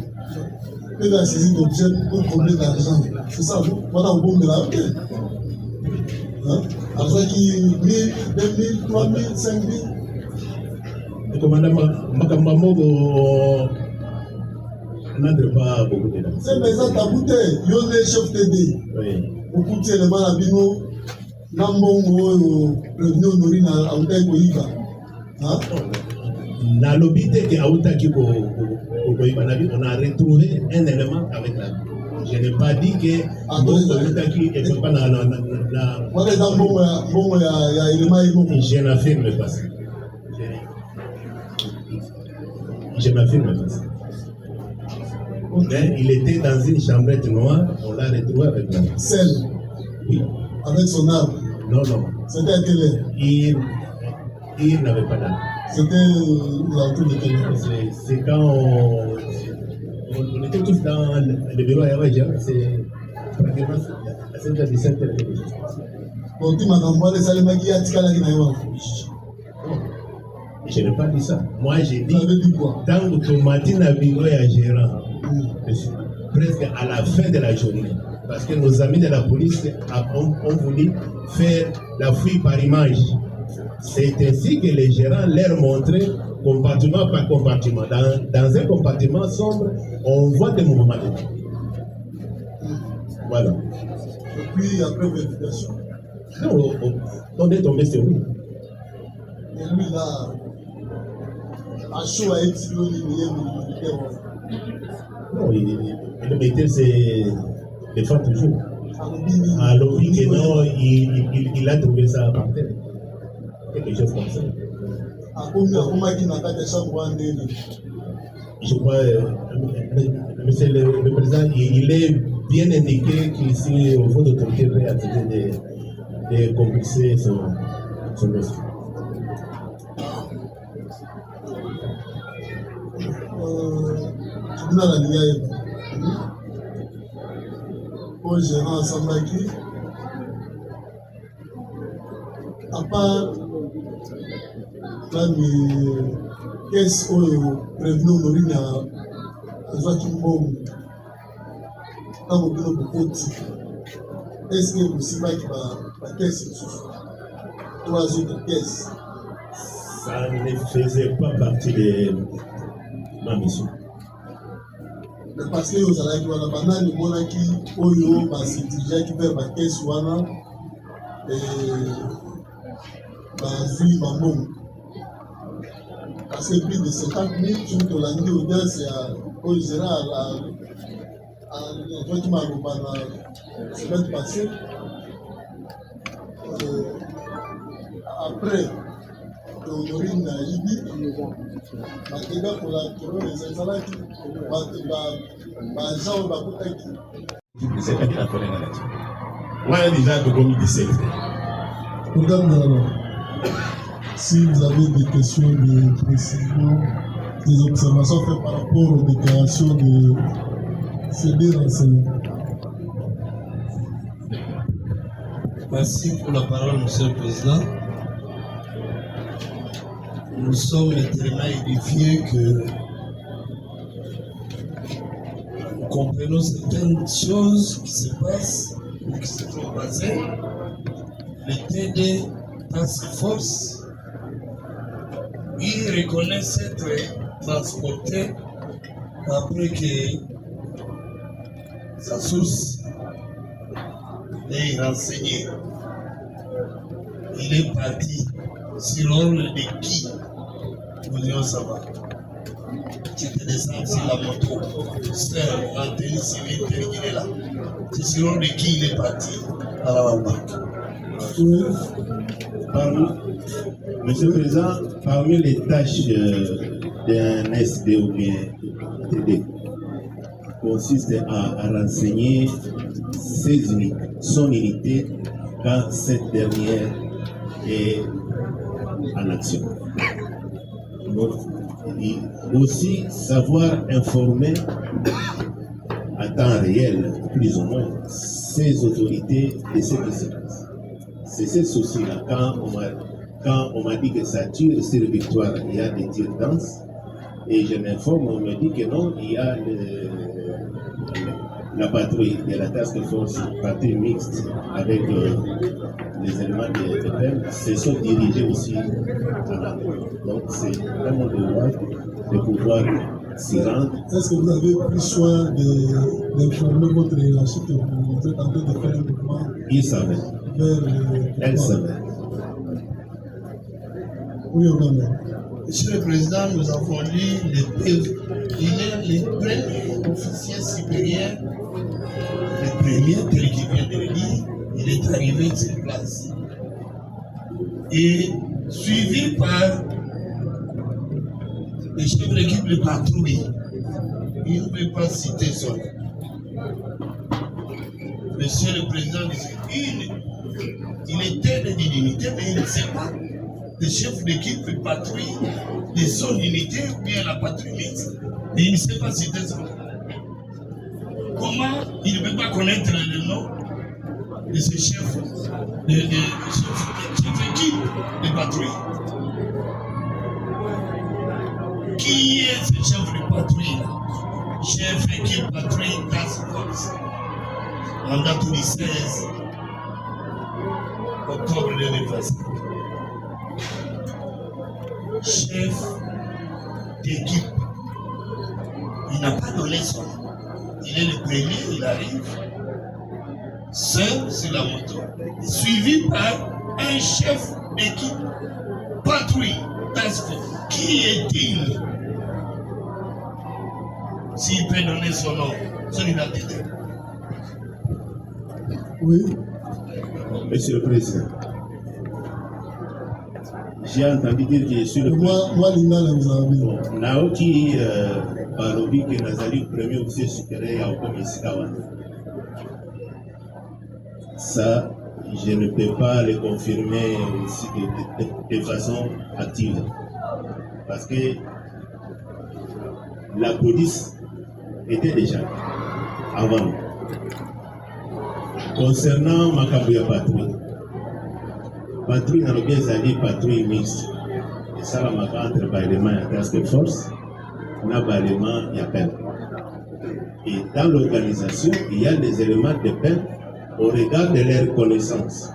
La saisie d'objet pour combien d'argent? C'est ça, voilà au bon de la ok. Argent qui 1 000, 2 000, 3 000, 5 000. Le commandant Makambamo n'entre pas beaucoup dedans. C'est maison tabouté, il y a des chefs TD. Oui. Beaucoup de éléments à Bino, Nambongo, prévenu Honorine à Outai Koïka. Dans l'obité qui a Outai on a retrouvé un élément avec la. Je n'ai pas dit que n'est pas dans la. Je n'affirme pas ça. Je n'affirme pas ça. Mais il était dans une chambrette noire, on l'a retrouvé avec la. Celle. Oui. Avec son arme. Non. C'était à quelle heure? Il n'avait pas d'arme. C'était l'entour de quelle heure? C'est quand on était tous dans le bureau à Yavaja, c'est pratiquement à 5h17. Donc, tu m'as demandé ça, le mec qui a tiré la guinée. Je n'ai pas dit ça. Moi, j'ai dit, quoi? tant que Tomatine a bureau à gérant, presque à la fin de la journée, parce que nos amis de la police ont voulu faire la fouille par image. C'est ainsi que les gérants leur montraient compartiment par compartiment. Dans un compartiment sombre, on voit des mouvements dedans. Voilà. Et puis après vérification. Non, on est tombé sur lui. Et lui là, à chaud à être sur le militaire. Non, le militaire c'est des fois toujours. À l'objet que non, il a trouvé ça par terre. Quelque chose comme ça. Je crois, monsieur le président, il est bien indiqué qu'ici, au fond d'autorité, prêt à traiter de complexer son dossier. Tribunal à l'IAM. Au gérant Sambaki, à part qu'est-ce que prévenu Honorine à Joachim Bom ntango bino bokoti eske bosimaki bakese mosusu to azwi de kese? Ça ne faisait pas partie de ma mission. Mais parce que ozalaki wana banani omonaki oyo basidirigeaki vers bakese wana bazwi bambongo? Parce que plus de 50 000 soki tolandi audience ya oyo général azwaki maloba na semaine passée. Après Théodorine na Libi bateka kolakiro ezalaki baagent oyo bakutaki. Moi, déjà, de commis 17. Madame, si vous avez des questions de précision, des observations faites par rapport aux déclarations de ces deux renseignements. Merci pour la parole, Monsieur le Président. Nous sommes tellement édifiés que nous comprenons certaines choses qui se passent ou qui se sont passées. Le TD Task Force, ils reconnaissent être transportés après que sa source est renseignée. Il est parti sur l'ordre de qui? Vous devez savoir. C'était descendu sur la moto, seul, en tenue civile, tel qu'il est là. C'est sur l'ordre de qui il est parti à la banque. Monsieur le Président, parmi les tâches d'un SD ou bien TD, consiste à renseigner son unité quand cette dernière est en action. Donc, et aussi savoir informer à temps réel, plus ou moins, ces autorités de ce qui se passe. C'est ce souci-là. Quand on m'a dit que ça tire sur Victoire, il y a des tirs denses, et je m'informe, on me dit que non, il y a la patrouille de la task force, patrouille mixte avec les éléments de peine, se sont dirigés aussi à la. Donc c'est vraiment le devoir de pouvoir s'y rendre. Est-ce que vous avez pris soin d'informer votre hiérarchie que vous êtes en train de faire un mouvement? Ils savaient. Elle savait. Oui, on a. Monsieur le Président, nous avons lu les preuves. Il est le premier officier supérieur, le premier tel qu'il vient de le dire, il est arrivé sur place. Et suivi par le chef de l'équipe de patrouille. Il ne peut pas citer son nom. Monsieur le Président disait, il était de l'unité, mais il ne sait pas. Le chef d'équipe de patrouille de son unité ou bien la patrouille mixte. Mais il ne sait pas citer son nom. Comment il ne peut pas connaître le nom de ce chef d'équipe de patrouille? Qui est ce chef de patrouille? Chef d'équipe patrouille Task Force. En date du 16 octobre 2025. Chef d'équipe. Il n'a pas donné son nom. Il est le premier, il arrive seul sur la moto, suivi par un chef d'équipe patrouille. Qui est-il? S'il peut donner son nom, son identité. Oui. Monsieur le Président, j'ai entendu dire que je suis le président. Moi, Linda, vous avez. Naoki Barobi, que Nazali, premier officier supérieur au commissaire. Ça, je ne peux pas le confirmer aussi de façon active. Parce que la police était déjà avant nous. Concernant Makabouya patrouille dans le bien zali patrouille mixte. Et ça va marquer entre Baïlema et Task Force, na Baïlema et Appel. Et dans l'organisation, il y a des éléments de perte au regard de leur connaissance.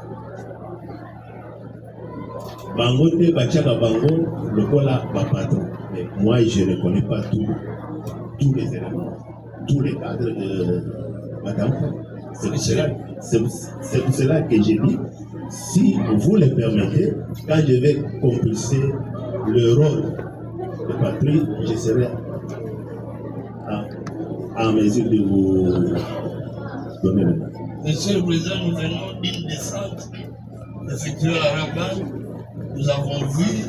Bango te bachaka bango lokola patron. Mais moi, je ne connais pas tous les éléments, tous les cadres de Madame. C'est pour cela que j'ai dit, si vous le permettez, quand je vais compulser le rôle de patrie, je serai en mesure de vous donner le nom. Monsieur le Président, nous venons d'une descente effectuée à Rabat. Nous avons vu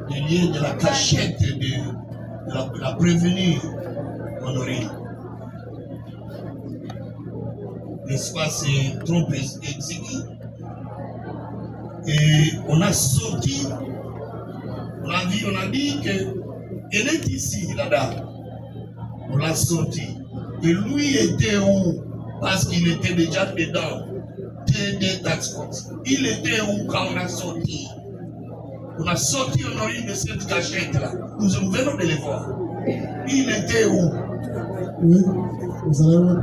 le lien de la cachette de la prévenue Honorine. L'espace est trop exigu. Et on a sorti, on a dit qu'elle est ici, la dame. On l'a sorti. Et lui était où? Parce qu'il était déjà dedans. Des tax force. Il était où quand on a sorti? On a sorti Honorine de cette cachette-là. Nous venons de les voir. Il était où? Oui, vous allez voir.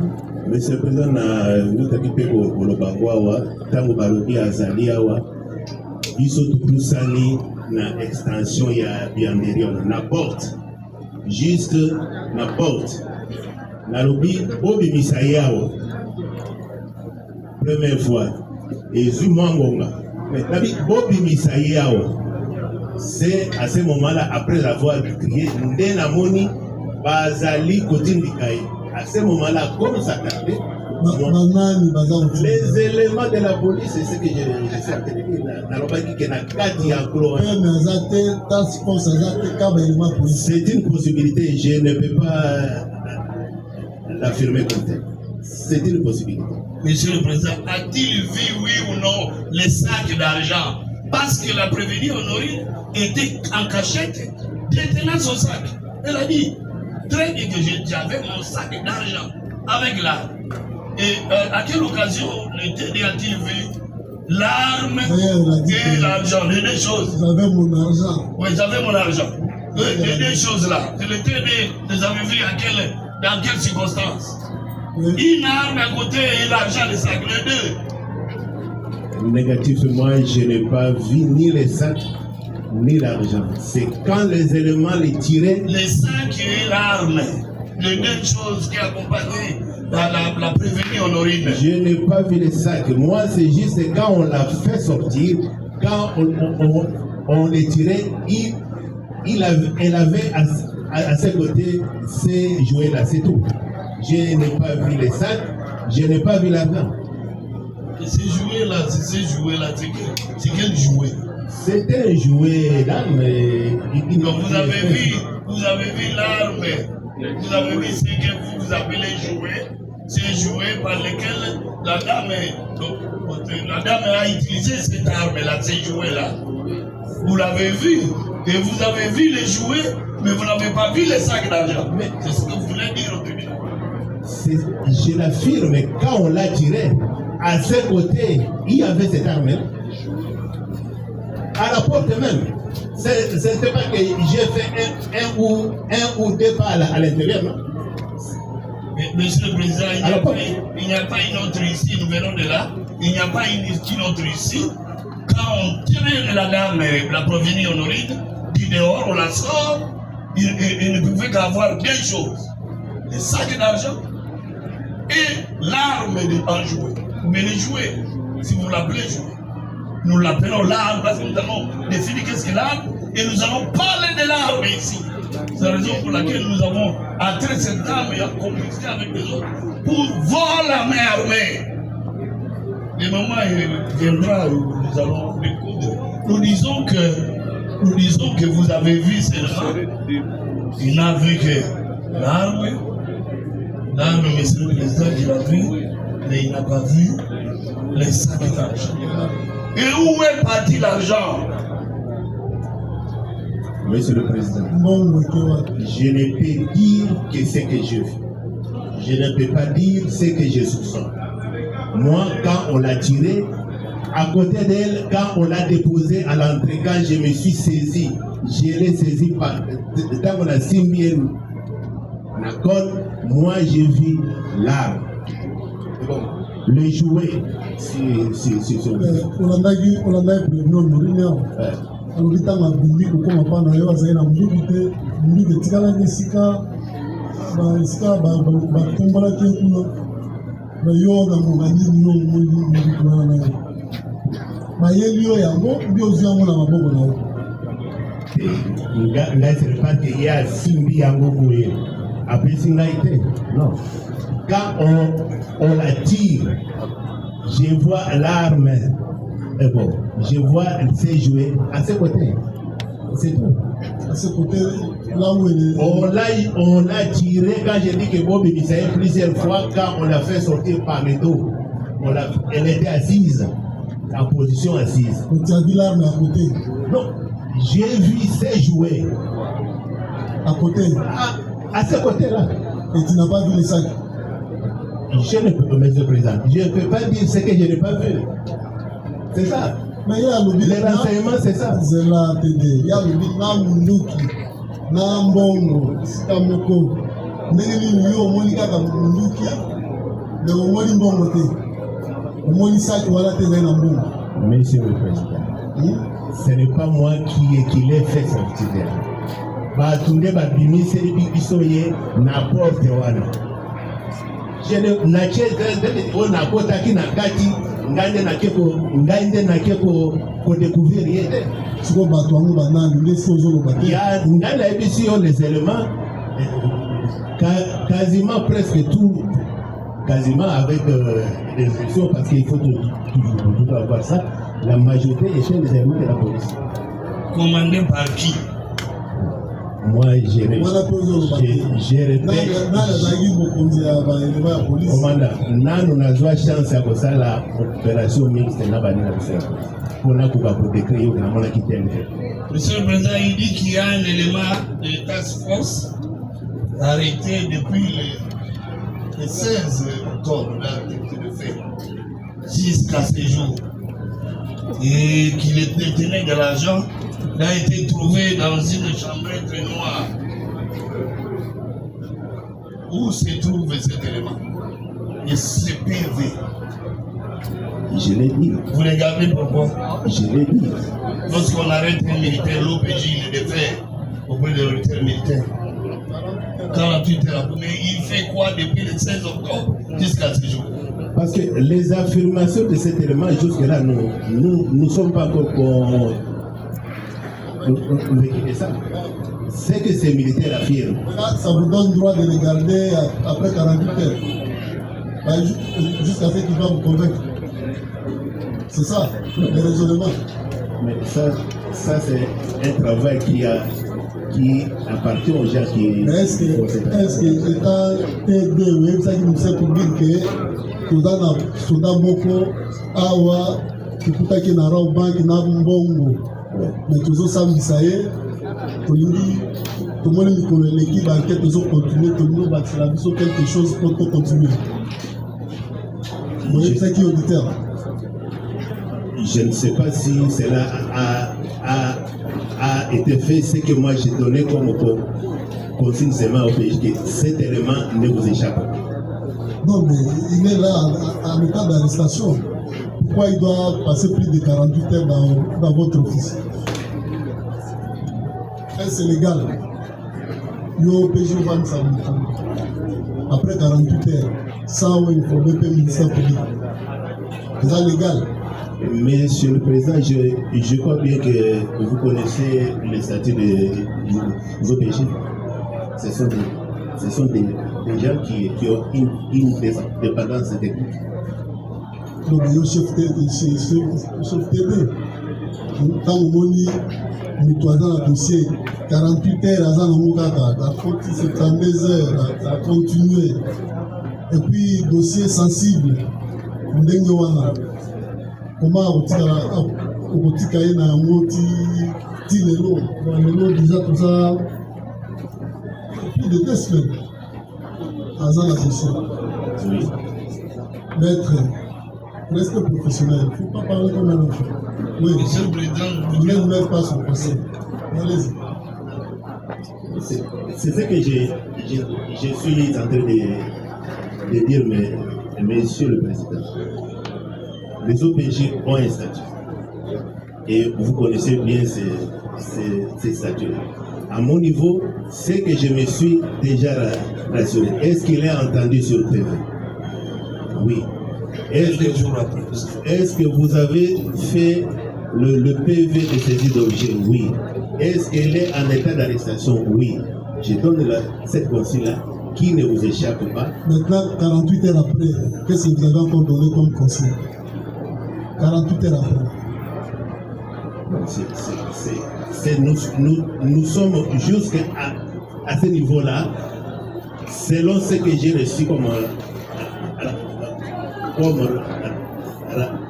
Monsieur le Président, nous avons fait au Lobangwawa, Tango Balobi Azali Awa, biso tout sani na extension ya Bianderion, na porte, juste na porte, na lobi Bobi Misayao, première fois, et Zumangonga, mais David Bobi Misayao, c'est à ce moment-là, après avoir crié, Ndenamoni, Bazali Kotindikaï. À ce moment-là, comme ça tardait, les éléments de la police, c'est ce que j'ai fait à c'est une possibilité, je ne peux pas l'affirmer comme tel. C'est une possibilité. Monsieur le Président, a-t-il vu, oui ou non, les sacs d'argent? Parce que la prévenue Honorine était en cachette, détenant son sac. Elle a dit, très bien que j'avais mon sac d'argent avec l'arme. Et à quelle occasion le a-t-il vu l'arme et l'argent? Les deux choses. J'avais mon argent. Oui, j'avais mon argent. Les deux choses-là. Le TD, vous avez vu dans quelles circonstances? Oui. Une arme à côté et l'argent, les sacs, les deux. Négativement, je n'ai pas vu ni les sacs ni l'argent. C'est quand les éléments les tiraient. Les sacs et l'arme, les deux choses qui accompagnaient la prévenue Honorine. Je n'ai pas vu les sacs. Moi, c'est juste quand on l'a fait sortir, quand on les tirait, elle avait à ses côtés ces jouets-là, c'est tout. Je n'ai pas vu les sacs, je n'ai pas vu l'argent. Et ces jouets-là, c'est quel jouet? C'était un jouet d'arme. Donc vous avez vu l'arme, vous avez vu ce que vous appelez jouets, ces jouets par lesquels la dame a utilisé cette arme-là, ces jouets-là. Vous l'avez vu, et vous avez vu les jouets, mais vous n'avez pas vu les sacs d'argent. C'est ce que vous voulez dire au tribunal. Je l'affirme, quand on l'a tiré, à ses côtés, il y avait cette arme-là. À la porte même. Ce n'était pas que j'ai fait un ou deux pas à l'intérieur, non? Monsieur le Président, il n'y a pas une autre ici, nous venons de là. Il n'y a pas une autre ici. Quand on tire la dame, la prévenue Honorine, du dehors, on la sort, il ne pouvait qu'avoir deux choses. Les sacs d'argent et l'arme en jouet. Mais les jouets, si vous l'appelez jouet, nous l'appelons l'arme parce que nous allons définir qu'est-ce que l'arme et nous allons parler de l'arme ici. C'est la raison pour laquelle nous avons entré cette arme et en complicité avec les autres pour voir la main armée. Le moment viendra où nous allons découvrir. Nous disons que vous avez vu seulement, il n'a vu que l'arme, monsieur le Président, il a vu, mais il n'a pas vu les sacs d'argent. Et où est parti l'argent? Monsieur le Président, je ne peux dire que ce que je vis. Je ne peux pas dire ce que je soupçonne. Moi, quand on l'a tiré, à côté d'elle, quand on l'a déposé à l'entrée, quand je me suis saisi, je l'ai saisi dans mon assimile. Moi, j'ai vu l'arme. Le jouet, On a prévenu Mourinho. On dit à ma bibi que comme on a eu à Zaïna, on dit que tu as la Sika, Tombola Kekuna, Yoga, Mogani, Mourinho. Mayelio Yango, Bioziango, Namabogo. Là, c'est pas qu'il y a Simbi Yango. Après Singaïté, non. Quand on la tire, je vois l'arme, bon, je vois ses jouets à ses côtés. C'est tout. À ses côtés, là où elle est. On l'a tiré quand j'ai dit que Bob Bissay plusieurs fois, quand on l'a fait sortir par le dos. Elle était assise, en position assise. Donc tu as vu l'arme à côté? Non, j'ai vu ses jouets. À côté? À ce côté-là. Et tu n'as pas vu les sacs? Je ne peux pas, Monsieur le Président, je ne peux pas dire ce que je n'ai pas vu. C'est ça. Mais il y a le bilan. Les renseignements, c'est ça. C'est là, il y a le bilan Munduki, Nambongo, Sikamoko. Nengeli yo monika ka Munduki, mais au moins il bon côté. Au moins il sac voilà tes Nambongo. Monsieur le Président, ce n'est pas moi qui l'ai fait sortir. Batunde babimi seri bisoye n'importe wana. Je ne n'achète on a kotaki na kati ngande na keko ko découvrir rien. Siko bato wangu banani ndesi ozolo bato. Ya nganda ebisi yo les éléments quasiment presque tout quasiment avec des exceptions parce qu'il faut tout avoir ça. La majorité est chez les éléments de la police. Commandé par qui? Moi, j'ai répété. Commandant, nous avons chance à la opération mixte na bani na faire. Pour na kuba pour décrire que na quitté. Monsieur le Président, il dit qu'il y a un élément de task force arrêté depuis le 16 octobre, l'activité de fait, jusqu'à ce jour, et qu'il détenait de l'argent. Il a été trouvé dans une chambrette noire. Où se trouve cet élément? Et ce PV. Je l'ai dit. Vous regardez pourquoi? Je l'ai dit. Lorsqu'on arrête un militaire, l'OPJ le défait auprès de l'autorité militaire. 48 heures après, il fait quoi depuis le 16 octobre jusqu'à ce jour? Parce que les affirmations de cet élément, jusque-là, nous ne sommes pas encore ça. C'est que ces militaires affirment. Ça vous donne droit de regarder après 48 heures. Jusqu'à ce qu'il va vous convaincre. C'est ça, le raisonnement. Mais ça c'est un travail qui appartient aux gens qui... Mais est-ce que l'État T2, ça qui nous sert pour dire que Soudan Boko, Awa, Kikuta Kinara, Bank, Nambongo, mais toujours ça, Misaye, tout le monde l'équipe enquête, toujours continuer, tout le monde va faire quelque chose pour continuer. Vous voyez ça qui est auditeur. Je ne sais pas si cela a été fait, ce que moi j'ai donné comme consigne seulement au pays, que cet élément ne vous échappe pas. Non, mais il est là en état d'arrestation. Pourquoi il doit passer plus de 48 heures dans votre office? C'est légal. Yo PJ va ça. Après 48 heures, sans informer le ministère public. C'est légal. Monsieur le Président, je crois bien que vous connaissez les statuts des OPJ. Ce sont des gens qui ont une dépendance technique. Donc, le chef TD, quand on dit nettoyant le dossier, 48 heures, à 72 heures, à continuer. Et puis, dossier sensible, comment on tire un mot, déjà tout ça, plus de 2 semaines, à la dossier. Oui. Maître, restez professionnel, il ne faut pas parler comme un enfant. Oui, Monsieur le Président, vous ne mettez pas son procès. Allez-y. C'est ce que je suis en train de dire, Monsieur le Président. Les OPJ ont un statut. Et vous connaissez bien ces statuts. À mon niveau, c'est que je me suis déjà rassuré. Est-ce qu'il est entendu sur le PV? Oui. Est-ce que vous avez fait le PV de saisie d'objet? Oui. Est-ce qu'elle est en état d'arrestation? Oui. Je donne cette consigne-là qui ne vous échappe pas. Maintenant, 48 heures après, qu'est-ce que vous avez encore donné comme consigne? 48 heures après. Nous sommes jusqu'à ce niveau-là, selon ce que j'ai reçu comme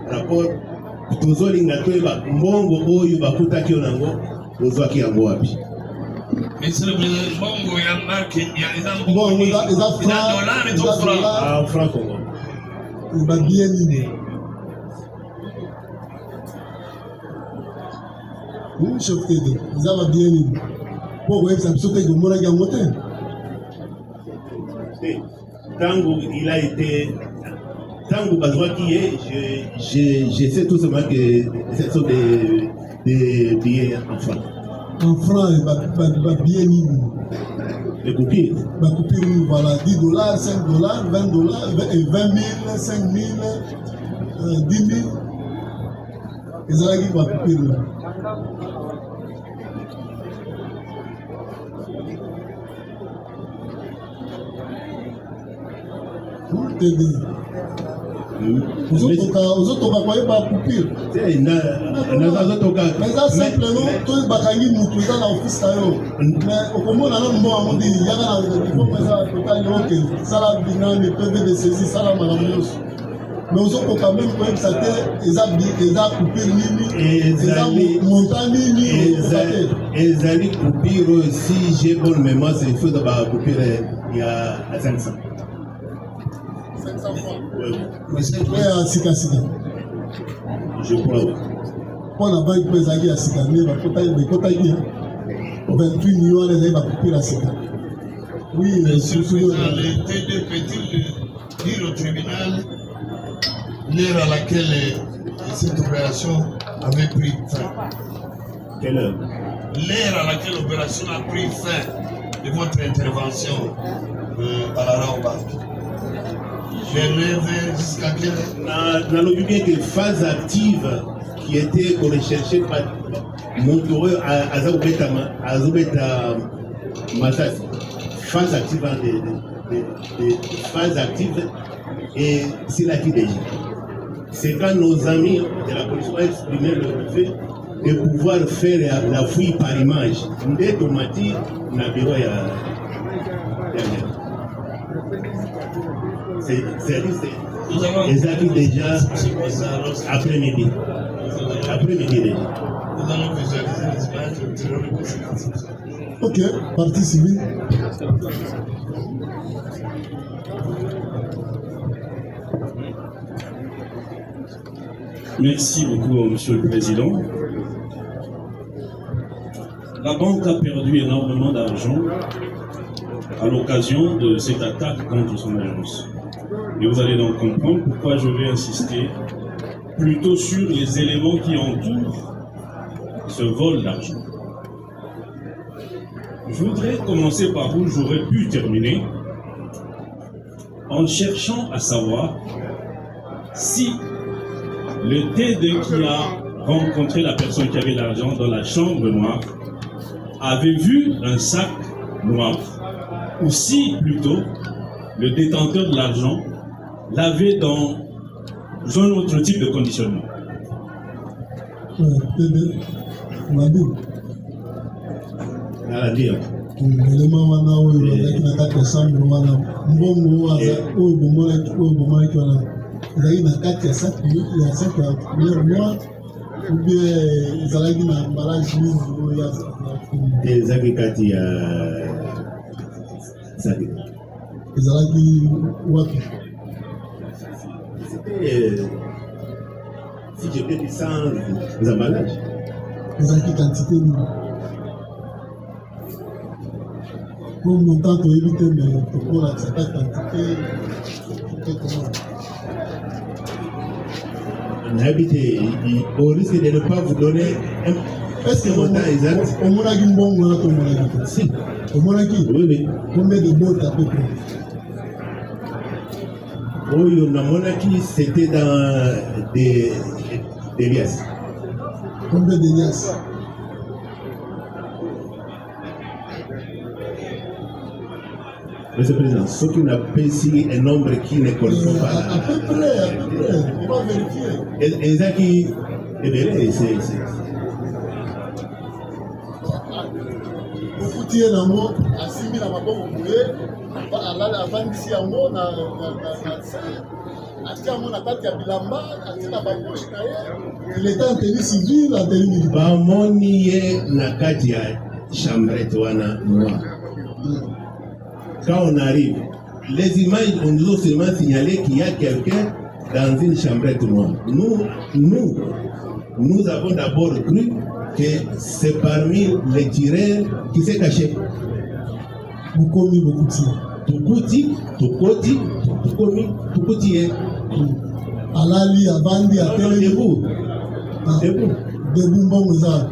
rapport. Tozolinga toyeba mbongo oyo bakutaki onango ozwaki yango wapi? Monsieur le Président, bongo ya marque ya Bon, ils ont franc Congo. Il va bien nini. Chef Tede, ils ont bien nini. Pour que ça me saute de mon agamotè. Tango il a été Tango Bazouaki, je sais tout simplement que ce sont des billets en francs. En francs, il va bien nini. Les coupures. Va couper, voilà, $10, $5, $20, 20 000, 5 000, 10 000. Ils ont dit va couper là. Pour t'aider. Aux autres, on va croire pas couper. Mais ça, simplement, tout le bataille, nous, tout ça, dans l'office, mais au moment où on dit, il y a un ça, la bilan, les PV de saisie, ça, la madame. Mais aux autres, quand même, quand ça ils ont coupé l'île, ils ont monté l'île, ils ont coupé, si j'ai bonne mémoire, c'est il faut d'abord couper il y a 500. 500 francs. Oui, à Sika. Je crois, oui. Pour la banque, ils ont dit à Sika, mais il faut 28 millions, ils vont couper la Sika. Oui, Monsieur le Président, les TD peut-il dire au tribunal l'heure à laquelle cette opération avait pris fin? Quelle heure? L'heure à laquelle l'opération a pris fin de votre intervention à la Raoba. Je lève jusqu'à quelle heure? Dans le bien que phase active qui était recherchée par Montoureux à Azoubeta Massas, phase active de phase active et c'est la FIDJ. C'est quand nos amis de la police ont exprimé le fait de pouvoir faire la fouille par image. Dès automatique, na bureau c'est acquis déjà après-midi. Après-midi déjà. Nous allons visualiser les images de terrorisme. Ok, partie civile. Merci beaucoup, Monsieur le Président. La banque a perdu énormément d'argent à l'occasion de cette attaque contre son agence. Et vous allez donc comprendre pourquoi je vais insister plutôt sur les éléments qui entourent ce vol d'argent. Je voudrais commencer par où j'aurais pu terminer en cherchant à savoir si le TD qui a rencontré la personne qui avait l'argent dans la chambre noire avait vu un sac noir, ou si plutôt le détenteur de l'argent l'avait dans un autre type de conditionnement. Élément wana oyo ezalaki na kati ya chambre wana mbongo oyo bomonaki wana ezalaki na kati ya sac ya couleur noire ou bien ezalaki na emballage nini oyo ezalaki kati ya saki ezalaki wapi? Si je peux dire sans emballage. Ezalaki quantité nini? Pour montant, tu évites, mais pour la quantité, comment? Au risque de ne pas vous donner Est-ce que un montant exact. au Monaki bon ou au Monaki? Si. Au Monaki? Oui, oui. Combien de bottes à peu près? Oui, on a Monaki, c'était dans des liasses. Combien de liasses? Monsieur le Président, ce qui n'a pas ici un nombre qui ne correspond pas À peu près, on va vérifier. Et ça qui est vrai, c'est. Beaucoup tiennent dans moi, à 6 000 à ma bonne bouée, à 26 à moi, l'État en tenue civile, en tenue militaire. Bamoni na kati ya chambrette wana noir. Quand on arrive, les images ont nous seulement signalé qu'il y a quelqu'un dans une chambrette noire. Nous avons d'abord cru que c'est parmi les tireurs qui s'est caché. Bukomi, Bokuti. Tukuti, Tukuti. Alali, Abandi, Atele. Debout. Debout, Mbongoza.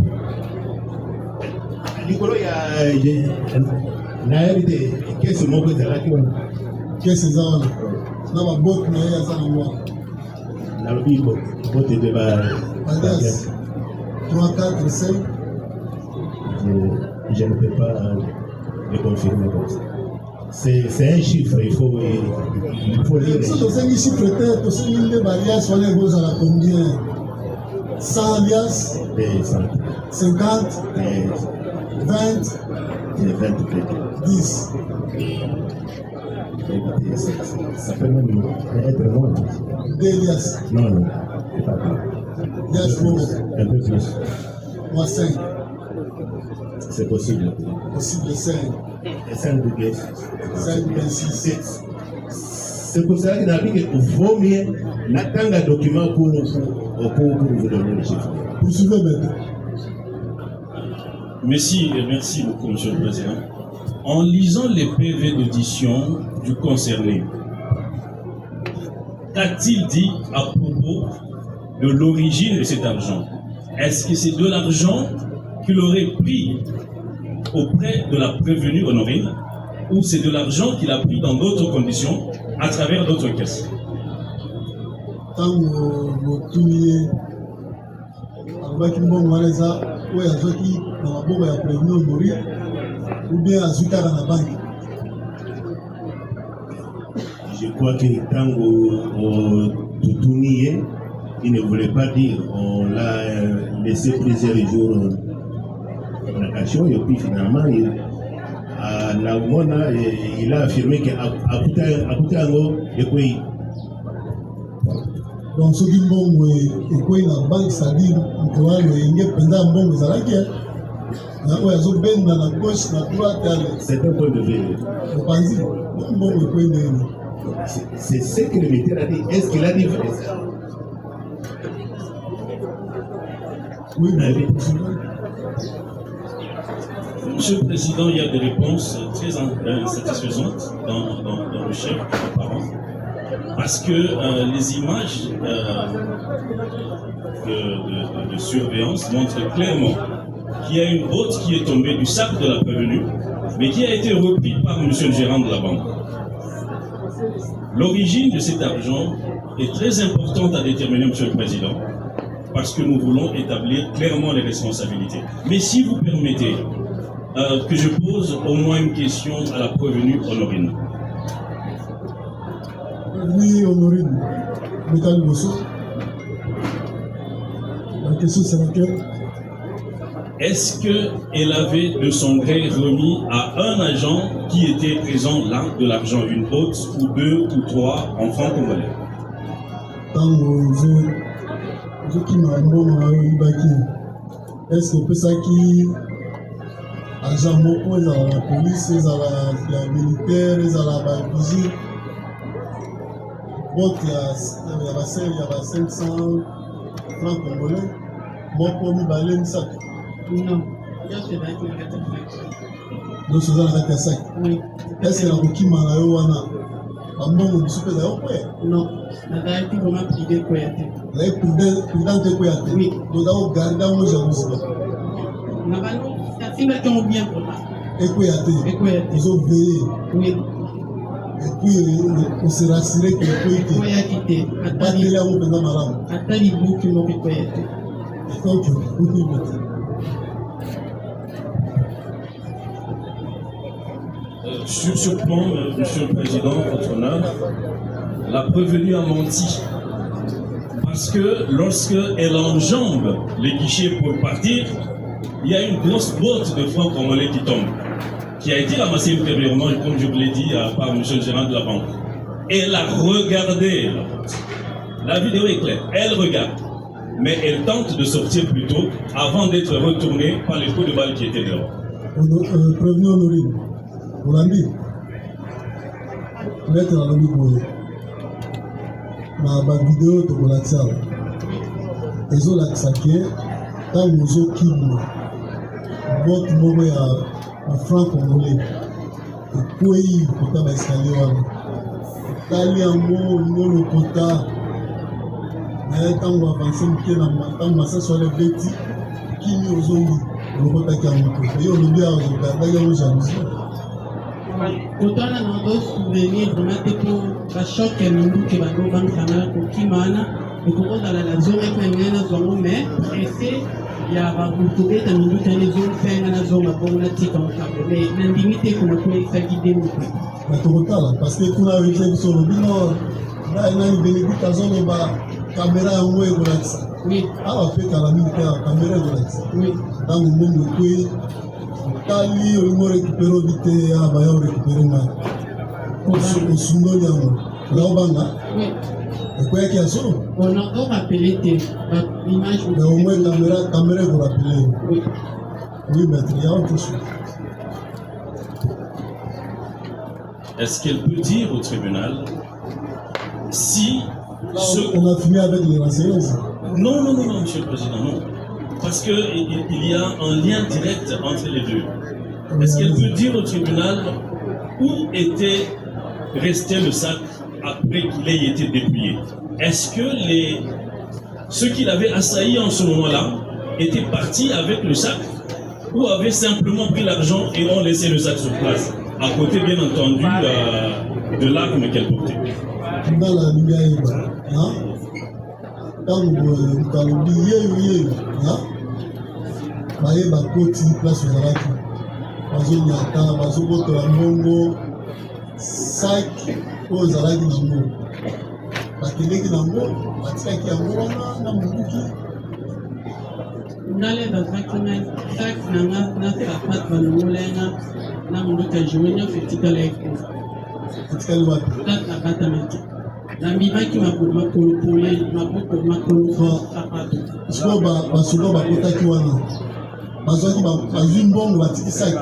Nikolo ya na hérité, qu'est-ce que mon côté là qui Qu'est-ce que ça? Na ba bot na ya za ngwa. na le bibo, bote de ba. Alias 3 4 5. Je ne peux pas le confirmer comme ça. C'est un chiffre, il faut lire. Si tu sais les chiffres peut-être, tu sais les alias on est beaux à la combien? 100 alias, 50, 20, 10. Ça peut même être moins. 2 alias. Non, c'est pas grave. Alias bon. Un peu plus. Moi 5. C'est possible. Possible 5. Et 5 bouquets. 5, 26. C'est pour cela qu'il vaut mieux n'attendre un document pour vous donner les chiffres. Poursuivez maintenant. Merci beaucoup, Monsieur le Président. En lisant les PV d'audition du concerné, qu'a-t-il dit à propos de l'origine de cet argent? Est-ce que c'est de l'argent qu'il aurait pris auprès de la prévenue Honorine, ou c'est de l'argent qu'il a pris dans d'autres conditions, à travers d'autres caisses? Tant que tu alobaki mbongo wana eza oyo azwaki na maboko ya prévenu Honorine ou bien azwi kaka na banki? Je crois que Tango Toutounie, il ne voulait pas dire, on l'a laissé plusieurs jours en vacation, et puis finalement, il a affirmé qu'Akutango est pays. Donc soki mbongo ekwei na banki, c'est-à-dire moto wana enge mpenza mbongo ezalaki na oyo azobenda na gauche na droite ale. C'est un point de vue. Opanzi mbongo ekwei ndeni? C'est ce que le militaire a dit. Est-ce qu'il a dit vrai ça? Oui, mais Monsieur le Président, il y a des réponses très insatisfaisantes dans le chef apparent, parce que les images de surveillance montrent clairement qu'il y a une botte qui est tombée du sac de la prévenue, mais qui a été reprise par monsieur le gérant de la banque. L'origine de cet argent est très importante à déterminer, Monsieur le Président, parce que nous voulons établir clairement les responsabilités. Mais si vous permettez que je pose au moins une question à la prévenue Honorine. Oui, Honorine, Métal Bosso. La question c'est laquelle? Est-ce qu'elle avait de son gré remis à un agent qui était présent là de l'argent, une botte ou deux ou trois en francs congolais? Tango qui m'a dit est-ce que ça qui agent moko ezala la police, ezala ya militaire, ezala ba vigile bote ya ba 500 francs congolais moko mibale misato? Non. nyonso ezalaki na kati ya facture. nyonso eza na kati ya sac. Oui. Est-ce que nakokima na yo wana bambongo biso mpe eza yo koya? Non, nazalaki vraiment privé koya te. ozali prudent te koya te? Oui. toza kogarde yango jalousie Na bano nasimbaki yango bien vraiment. ekoya te? Ekoya te. ozoveye Oui. epuis ose rassure ke ekoyi te Ekoyaki te. bateli yango mpenza malamu. Ata libuki moko ekoya te. donc okuyeba te. Sur ce point, Monsieur le Président, votre honneur, la prévenue a menti. Parce que lorsqu'elle enjambe les guichets pour partir, il y a une grosse botte de francs congolais qui tombe, qui a été ramassée ultérieurement, comme je vous l'ai dit, par Monsieur le gérant de la banque. Elle a regardé la botte. La vidéo est claire, elle regarde. Mais elle tente de sortir plus tôt avant d'être retournée par les coups de balle qui étaient dehors. Prévenu honorable. Olandi maître alobi boye na bavideo tokolakisa awa ezolakisa ke ntango ozokima bote moko ya franc congolais ekwei kota baeskalier wana otali yango olingo lokota naye ntango avanse moke na ntango masasi wana ebeti kimi ozongi olokotaki yango te ye olobi awa ozogardaki yango jalousie. Kotana na do souvenir vraiment te po ba choc ya minduki bango bankana kokima wana ekokozala na zonga ekangena zongo mais ese ya bakobeta minduki ane ezofenga na zonga bongo natika mokambo mais nandimi te kuna koyekisaki demo te batokotala parce que kuna oyebisa biso olobi no nani benedict azoloba kamera yango ekolakisa awa mpe kala mingi te kamera ekolakisa ntango mbongo ekwei otali olingo récupéré obi te ya baya orécupéré ngai osundoli yango oza kobanga ekweyaki ya solo orapele te baimage mais au moins kamera ekorapele oui maître ya autre chose. Est-ce qu'elle peut dire au tribunal si on a fini avec les renseignements? Non, Monsieur le Président, non. Parce qu'il y a un lien direct entre les deux. Est-ce qu'elle peut dire au tribunal où était resté le sac après qu'il ait été dépouillé? Est-ce que ceux qui l'avaient assailli en ce moment-là étaient partis avec le sac ou avaient simplement pris l'argent et ont laissé le sac sur place, à côté bien entendu de l'arme qu'elle portait? ntango talobi yeyo baye bakoti place ozalaki bazonyata bazobotola mbongo sak oyo ozalaki nango bakendeki nango batikaki yango wana na monduki ndale bazwaki na sak nanga na sapat balongolenga na monduki ya joue nyonso etikala ekufa etikali wapi sak na batamaki nambimaki makolo pole maboko makolo sapato sikoyo basoda bakotaki wana bazwi mbongo batiki saki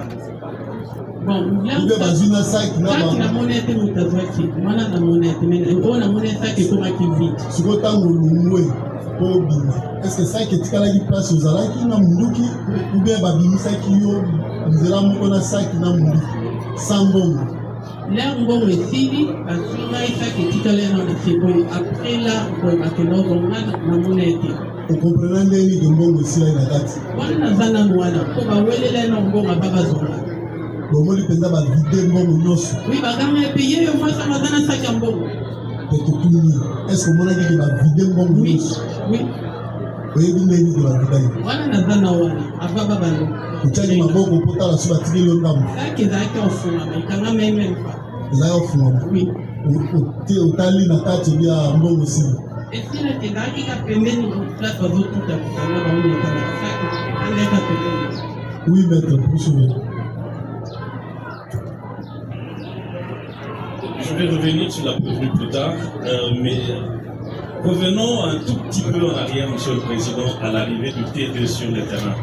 ube bazwi na saki namoni ete moto azwaki mwana namoni ete oyo namoni saki ekomaki vide sikoyo ntango olungwe po obima estce saki etikalaki place ozalaki na munduki ube babimisaki yo nzela moko na saki na munduki sans mbongo lere mbongo esili bazwi ngai saki etikala na seboye apres la boye bakenda ozonga namoni ete okomprena ndeni ke mbongo esilai na kati wana naza nano wana mpo bawelela na mbongo aba bazonga bomoni mpenza bavide mbongo nyonso wi baganga epe ye yo mwasa baza na saki ya mbongo petokuni estce omonaki ke bavide mbongo nyonso oyebi ndeni ke bavidai wana naza na wana aba babalo otiaki maboko mpo tala so batikeli yo ndambo saki ezalaki ofungama ekanga meme ezalaki ofungama otali na kati ebia mbongo sili esila ezalaki ka pembeni place bazotuta kokanga baonekana saki angaka pembeni. Oui, maître, poursuivez. Je vais revenir sur la prévenue plus tard, mais revenons un tout petit peu en arrière, Monsieur le Président, à l'arrivée du T2 sur le terrain.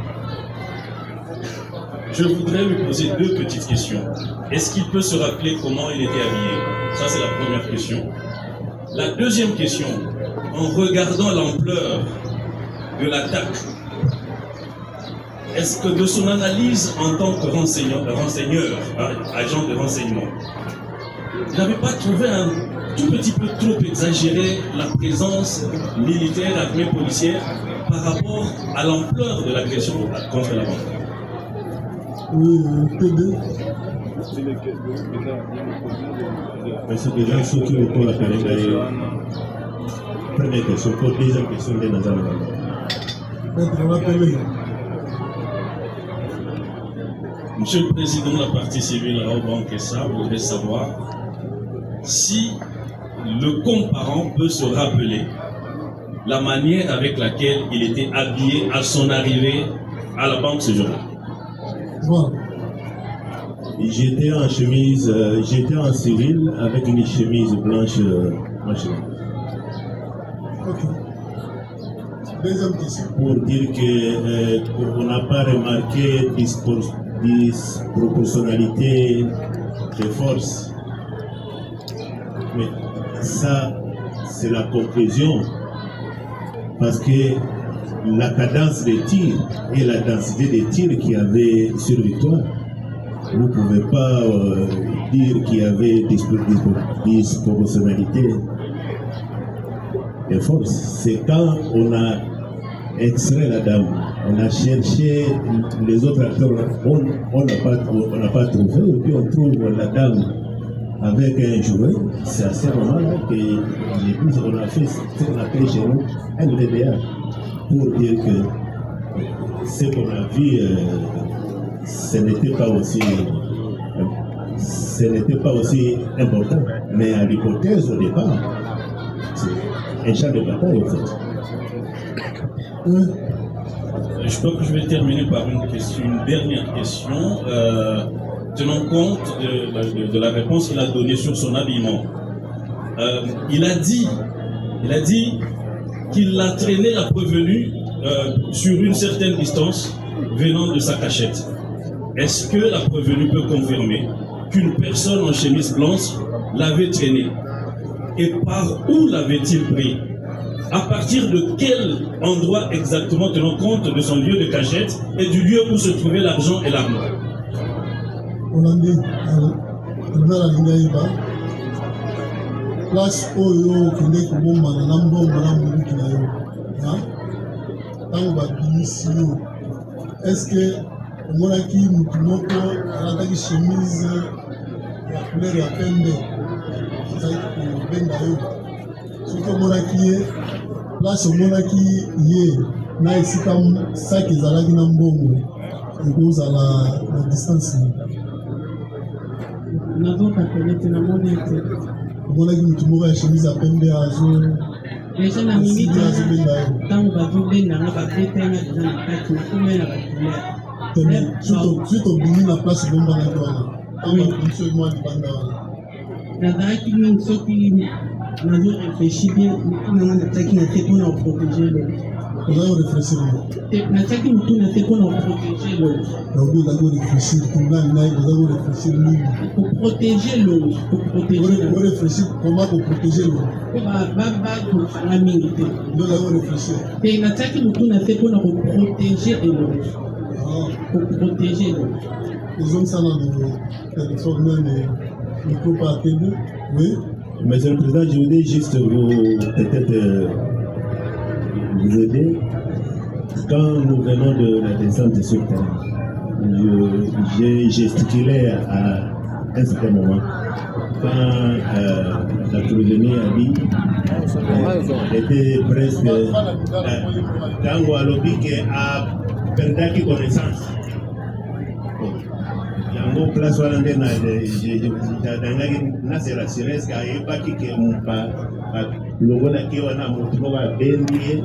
Je voudrais lui poser deux petites questions. Est-ce qu'il peut se rappeler comment il était habillé? Ça, c'est la première question. La deuxième question, en regardant l'ampleur de l'attaque, est-ce que de son analyse en tant que renseigneur, agent de renseignement, il n'avait pas trouvé un tout petit peu trop exagéré la présence militaire, armée policière par rapport à l'ampleur de l'agression contre la banque? Oui, TD. Parce que déjà, ceux qui ont la carrière, première question, deuxième question de Nazar. Monsieur le Président de la partie civile, Raoult Kessa, voudrait savoir si le comparant peut se rappeler la manière avec laquelle il était habillé à son arrivée à la banque ce jour-là. Voilà. J'étais en chemise, j'étais en civil avec une chemise blanche machin. Ok. Deuxième question. Pour dire qu'on n'a pas remarqué disproportionnalité des forces. Mais ça, c'est la conclusion. Parce que la cadence des tirs et la densité des tirs qu'il y avait sur Victoire, vous ne pouvez pas dire qu'il y avait disproportionnalité des forces. C'est quand on a extrait la dame, on a cherché les autres acteurs, on n'a pas trouvé, et puis on trouve la dame avec un jouet. C'est à ce moment-là que on a fait ce qu'on appelle chez nous un DDA pour dire que ce qu'on a vu, ce n'était pas aussi important. Mais à l'hypothèse au départ, c'est un champ de bataille en fait. Oui. Je crois que je vais terminer par une dernière question, tenant compte de la réponse qu'il a donnée sur son habillement. Il a dit qu'il a traîné la prévenue sur une certaine distance venant de sa cachette. Est-ce que la prévenue peut confirmer qu'une personne en chemise blanche l'avait traîné? Et par où l'avait-il pris? À partir de quel endroit exactement, tenant compte de son lieu de cachette et du lieu où se trouvait l'argent et l'arme? On a dit, dans la ligne place oyo kende kobomana na mbongo na moluki na yo ntango babimisi yo est-ce que omonaki mutu moko alataki chemise ya couleur ya pembe ezalaki kobenda yo soki omonaki ye place omonaki ye na esika saki ezalaki na mbongo ekozala na distance nazokakolete na moni ete omonaki mutu moko ya chemise ya pembe deja na miniti ntango bazobendanga babetanga deja na kati nakomai na bacouleur suite obimi na place ebombanaki wana ntango biso mwa libanda wana nazalaki mingi soki nazo-réfléchir bien nanga natiaki na te mpona koprotege lolo oza korefléchir natiaki motu na te mpona koprotege lolo obi oza korefléchir kinani naye oza korefléchir nini koprotege lolo korefléchir koma koprotege lolo po bakofanga mingi te nde oza korefléchir te natiaki motu na te mpona koprotege elolo koprotege elolo ezomisana na téléphone nane micro par télé oui. Monsieur le Président, je voudrais juste peut-être vous aider. Quand nous venons de la descente sur terre, j'ai gesticulé à un certain moment. Quand la prévenue a dit, était presque Tango Alobi qui a perdu connaissance. Yango place wana nde na se rassuré que ayebaki ke longolaki wana motu moko abendi ye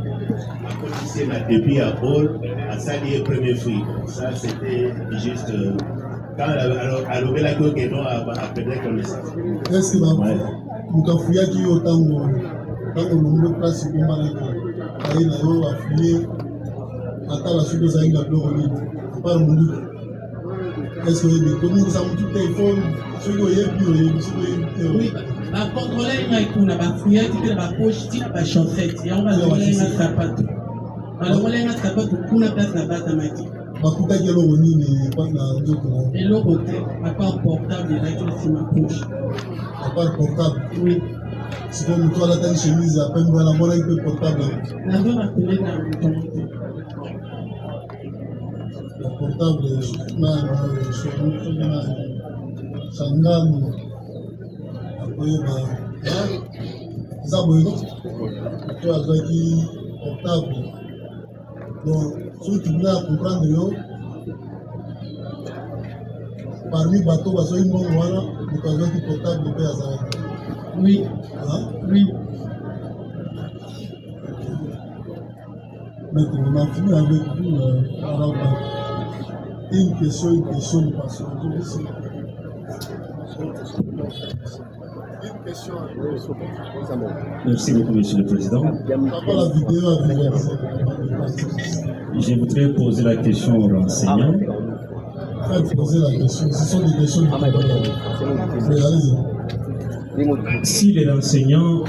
akotisi na début ya bol asali ye premier fruit. Ça c'était juste quand alobelaki oke no aperdre connaissance. Est-ce que moto afuyaki yo ntango longo place ebombanaki aye na yo afuye atala soki ozalaki na biloko nini apart monduki? Est-ce que vous avez connu ça tout téléphone? Ce que vous avez vu, ce que vous avez vu. Oui, la contrôler pour la bafouille, qui est la poche, qui est la chaussette. Et on va le voler un sapato. On va le voler un sapato pour la place la base à Mati. bakutaki eloko nini mpona nzoto na eloko te à part portable elaki nsima poche à part portable oui sikoyo moto alataki chemise ya pembe wana amonaki mpe portable nazo na tele na motomo te ya portable na sangano akoyeba eza boye no to azwaki portable donc soki tubila ya comprendre yo parmi bato bazwaki mbongo wana moto azwaki portable mpe azalaki oui oui Maître, on a fini avec vous une question, parce que Merci beaucoup, Monsieur le Président. Je voudrais poser la question aux enseignants. Faites poser la question, ce sont des questions de Si les enseignants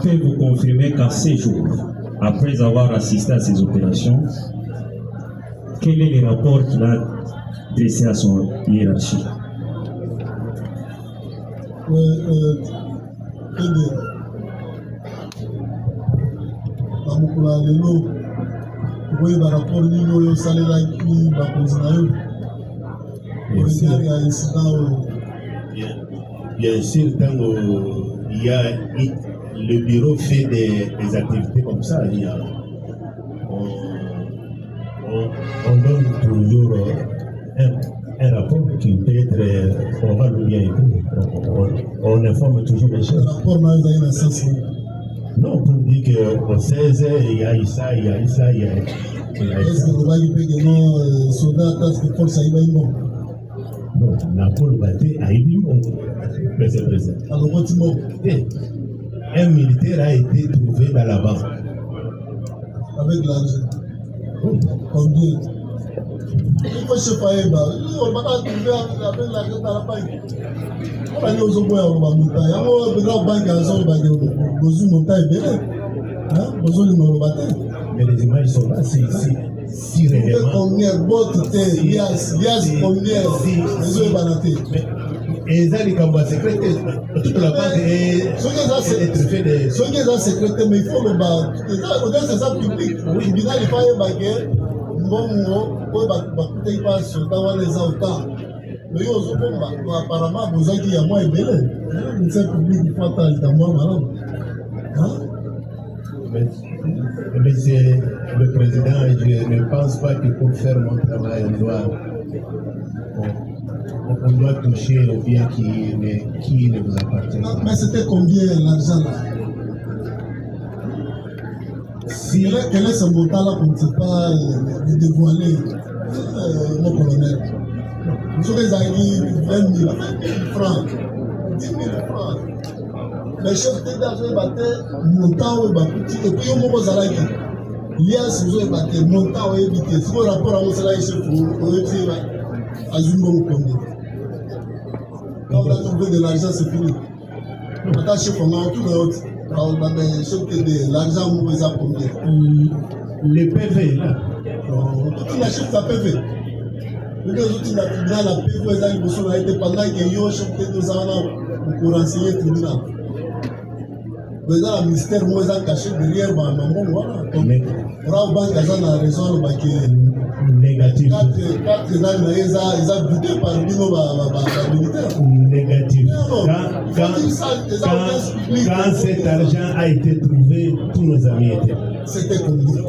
peuvent vous confirmer qu'à ces jours, après avoir assisté à ces opérations, quel est le rapport qu'il a dressé à son hiérarchie? Bien sûr, quand il y a le bureau fait des activités comme ça, on donne toujours un rapport qui peut être oral ou bien écrit. On informe toujours les gens. Non, pour dire qu'au 16, il y a eu ça, il y a eu ça, il y a eu ça. Non, la Paul Baté a eu du monde, monsieur le Président. Un militaire a été trouvé dans la banque. Avec l'argent. Combien? Il faut se faire on va pas trouver avec l'argent dans la banque. On va aller aux obois, on va monter. On va banque à zone, on va mais les images sont là, si réellement. Combien et ça, les cambouis secrétaires, toute la base est truffée de. Ce qui est dans secrétaire, mais il faut le bas. C'est ça public. Oui, il faut y baguer. Bon, on va coûter pas sur les autant. Mais apparemment, vous avez dit à moi, et bien, c'est public, il faut attendre à moi, madame. Monsieur le Président, je ne pense pas que pour faire mon travail, on doit toucher au bien qui ne vous appartient pas. Mais c'était combien l'argent là? Quel est ce montant-là qu'on ne sait pas dévoiler, mon colonel? Vous savez, ils ont dit 20 000 francs, 10 000 francs. Les chefs d'État ont battu montant ou battu. Et puis, on va dire l'IAS ont battu montant ou évité. Si vous rapport à cela, il se faut éviter à Zumbo combien. Quand on a trouvé de l'argent, c'est fini. On a chef on a tout le autre. On a des chefs de l'argent, on va dire combien. Les PV là. Tout la chef de PV. Les autres, la PV, ils ont été pendant que yo chef de nous pour renseigner le tribunal. Mais dans le ministère, moi, ils ont caché derrière ma maman. Voilà. Pour banque, ils ont raison négatif. 4 ans, ils ont buté par le militaire. Négatif. Quand cet argent a été trouvé, tous nos amis étaient. C'était combien?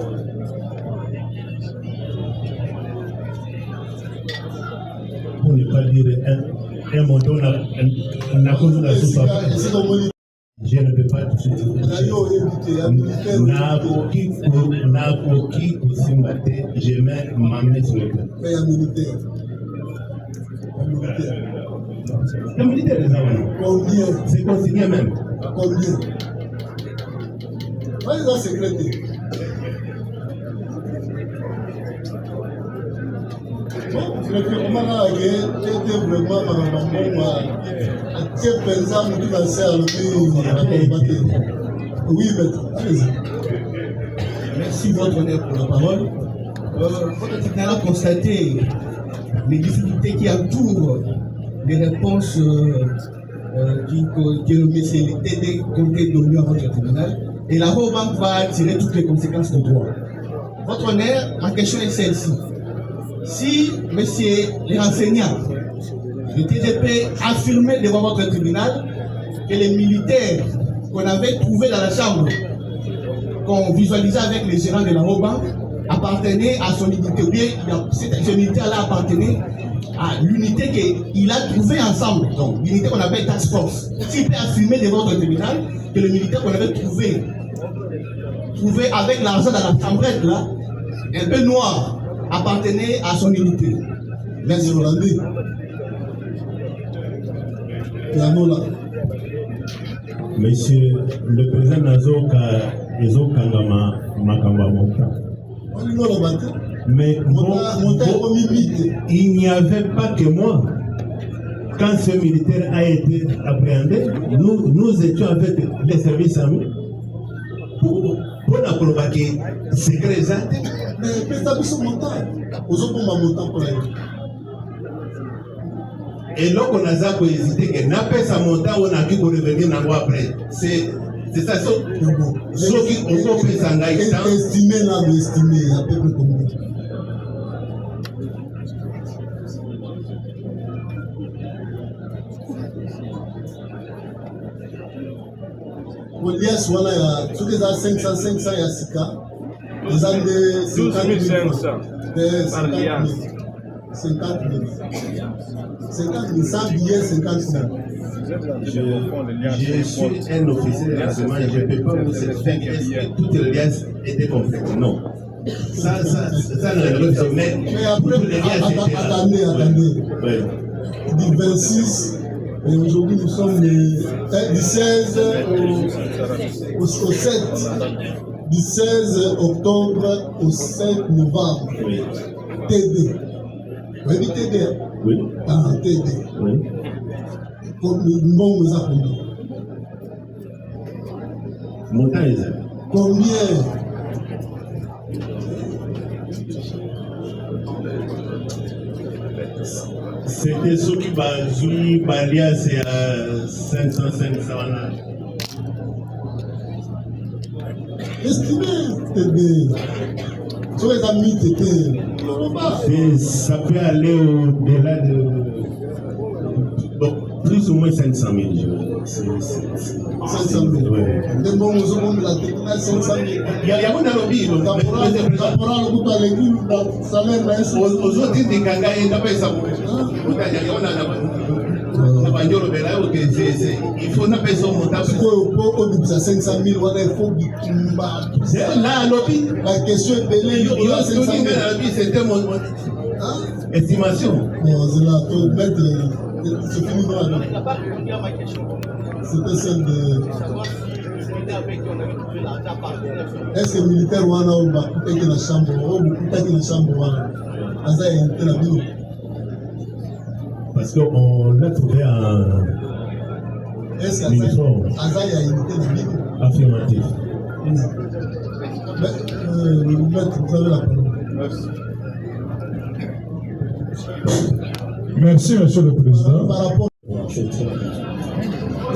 Pour ne pas dire un montant, on a cause de la souffrance. Je ne peux pas toucher. Nakoki Kousimate, je mets ma main sur le cœur. Mais il y a militaire. Le militaire des Aouanou. Combien? C'est consigné même. Combien? Ils ont sécrété. Comment était vraiment oui, maître. Allez-y. Merci votre honneur pour la parole. Votre tribunal a constaté les difficultés qui entourent les réponses qui remettent les TD côté données à votre tribunal. Et la Banque va tirer toutes les conséquences de droit. Votre honneur, ma question est celle-ci. Si, messieurs les enseignants, le TDP affirmait devant votre tribunal que les militaires qu'on avait trouvés dans la chambre, qu'on visualisait avec les gérants de la Banque, appartenaient à son unité, ou bien ce militaire-là appartenait à l'unité qu'il a trouvée ensemble, donc l'unité qu'on appelle Task Force. S'il peut affirmer devant votre tribunal que le militaire qu'on avait trouvé avec l'argent dans la chambrette là, un peu noir, appartenait à son unité. Les Hollandais. Monsieur le président Nazo Kangama Makamba Monta. Mais il n'y avait pas que moi. Quand ce militaire a été appréhendé, nous étions avec les services amis pour la provoquer secret. Mais et là, on a hésité que n'a pas sa montagne, on a pu revenir après. C'est ça, ceux qui ont fait ça, estimé là, mais estimé, à peu près combien? Yes, voilà, tous les 500, il y a 6 cas. Les années 50 000 francs. 50 000. 50 000, 100 billets, 50 000. Je suis un officier de renseignement et je ne peux pas vous certifier que toutes les liasses étaient complètes. Non. Ça ne le fait mais attendez. Du 26, et aujourd'hui nous sommes du 16 au 7. Du 16 octobre au 5 novembre. Oui. TD. Vous avez dit TD? Oui. Ah, TD. Oui. Comme le nom vous a combien? Montant est combien? C'était ceux qui bazoui, balia, c'est à 500. Estimez, TD. Sur les amis, TD. Ça peut aller au-delà de. Donc, plus ou moins 500 000. 500 000. Oui. De bon, nous avons la technique 500 000. Il y a un lobby. Caporal, le goût à l'église, le salaire, mais aux autres, ils disent qu'il n'y a pas ça. Il faut pas son montant. Pour 500 000, il faut que là, lobby. La question est belle. C'était mon estimation. Non, c'est là, pour mettre. C'est fini là. C'était celle de. Est-ce que le militaire ou un va couper la chambre ou couper la chambre parce qu'on l'a trouvé en uniforme. Affirmatif. Maître, vous avez la parole. Merci, Monsieur le Président. Par rapport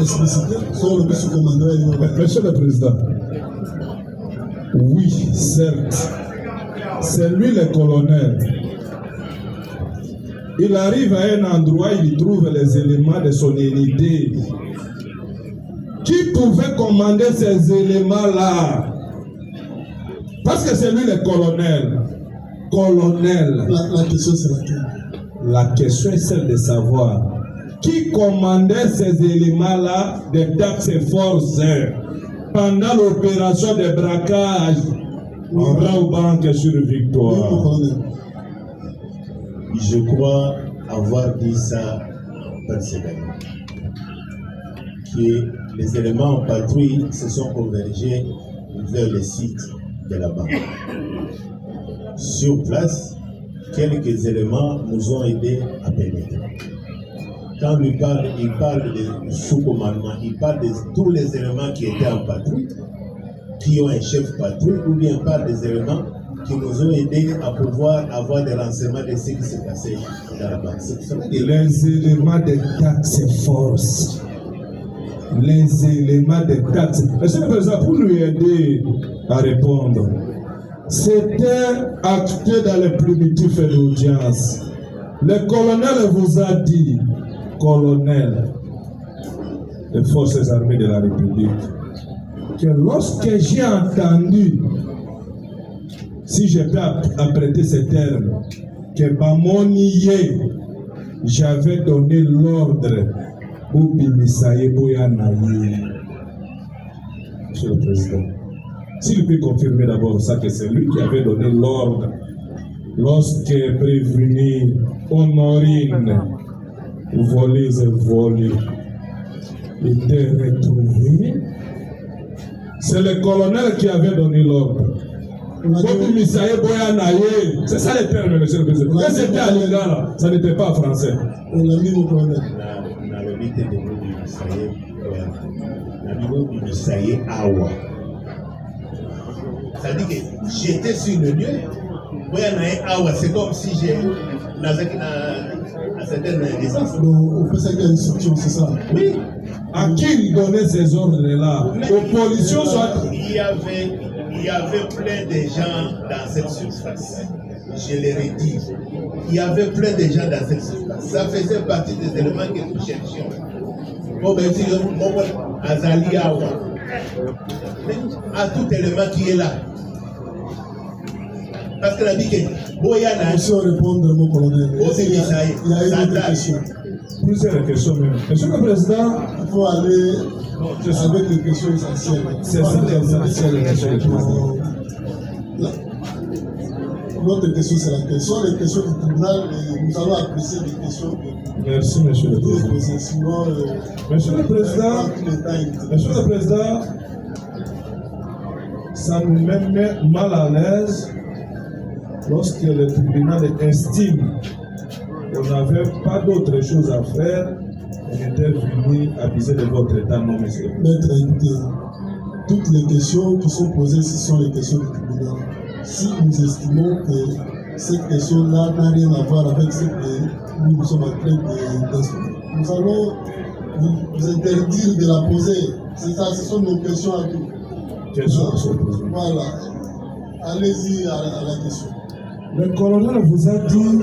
explicité sur le vice-commandant. Monsieur le Président, oui, certes, c'est lui le colonel. Il arrive à un endroit, il trouve les éléments de son unité. Qui pouvait commander ces éléments-là? Parce que c'est lui le colonel. Colonel. La question c'est laquelle? La question est celle de savoir qui commandait ces éléments-là des taxes forces pendant l'opération de braquage en Banque sur Victoire. Je crois avoir dit ça précédemment. Que les éléments en patrouille se sont convergés vers le site de la banque. Sur place, quelques éléments nous ont aidés à pénétrer. Quand il parle de sous-commandement, il parle de tous les éléments qui étaient en patrouille, qui ont un chef patrouille, ou bien il parle des éléments qui nous ont aidés à pouvoir avoir des renseignements de ce qui s'est passé dans la banque. C'est pour cela que Les éléments de taxe force. Les éléments de taxe. Monsieur le Président, pour lui aider à répondre, c'était acté dans les primitifs et l'audience. Le colonel vous a dit, colonel des forces armées de la République, que lorsque j'ai entendu, si je peux apprêter ces termes, que Bamoniye, j'avais donné l'ordre pour Bimisaye Boyanaye. Monsieur le Président, s'il peut confirmer d'abord ça, que c'est lui qui avait donné l'ordre lorsque prévenu Honorine, volés et volés, était retrouvé. C'est le colonel qui avait donné l'ordre. C'est ça les termes, monsieur le Président. Quand c'était à Lingala, ça n'était pas français. On a mis mon colonel. na lobby te de Bibisaye Awa. C'est-à-dire que j'étais sur le lieu. Awa, c'est comme si j'ai à certaines distances. Donc, on fait ça qu'il y a une structure, c'est ça? Oui. À qui il donnait ces ordres-là? Opposition soit. Il y avait plein de gens dans cette surface. Je l'ai redit. Il y avait plein de gens dans cette surface. Ça faisait partie des éléments que nous cherchions. Bon, ben, si Azali Awa, à tout élément qui est là. Parce que la dit que Boyana. Monsieur répondre, mon colonel. Il y a une autre question. Plusieurs questions même. Monsieur le Président, il faut aller avec les questions essentielles. C'est ça l'essentiel, monsieur le Président. Notre question, c'est la question. Les questions du tribunal, nous allons apprécier les questions de. Merci, monsieur le Président. Sinon, monsieur le Président, ça nous met mal à l'aise lorsque le tribunal estime qu'on n'avait pas d'autre chose à faire, on était venu aviser de votre état, non, monsieur. Maître, écoutez, toutes les questions qui sont posées ici sont les questions du tribunal. Si nous estimons que cette question-là n'a rien à voir avec ce que nous sommes en train d'instruire, nous allons vous interdire de la poser. C'est ça, ce sont nos questions à tous. Voilà. Allez-y à la question. Le colonel vous a dit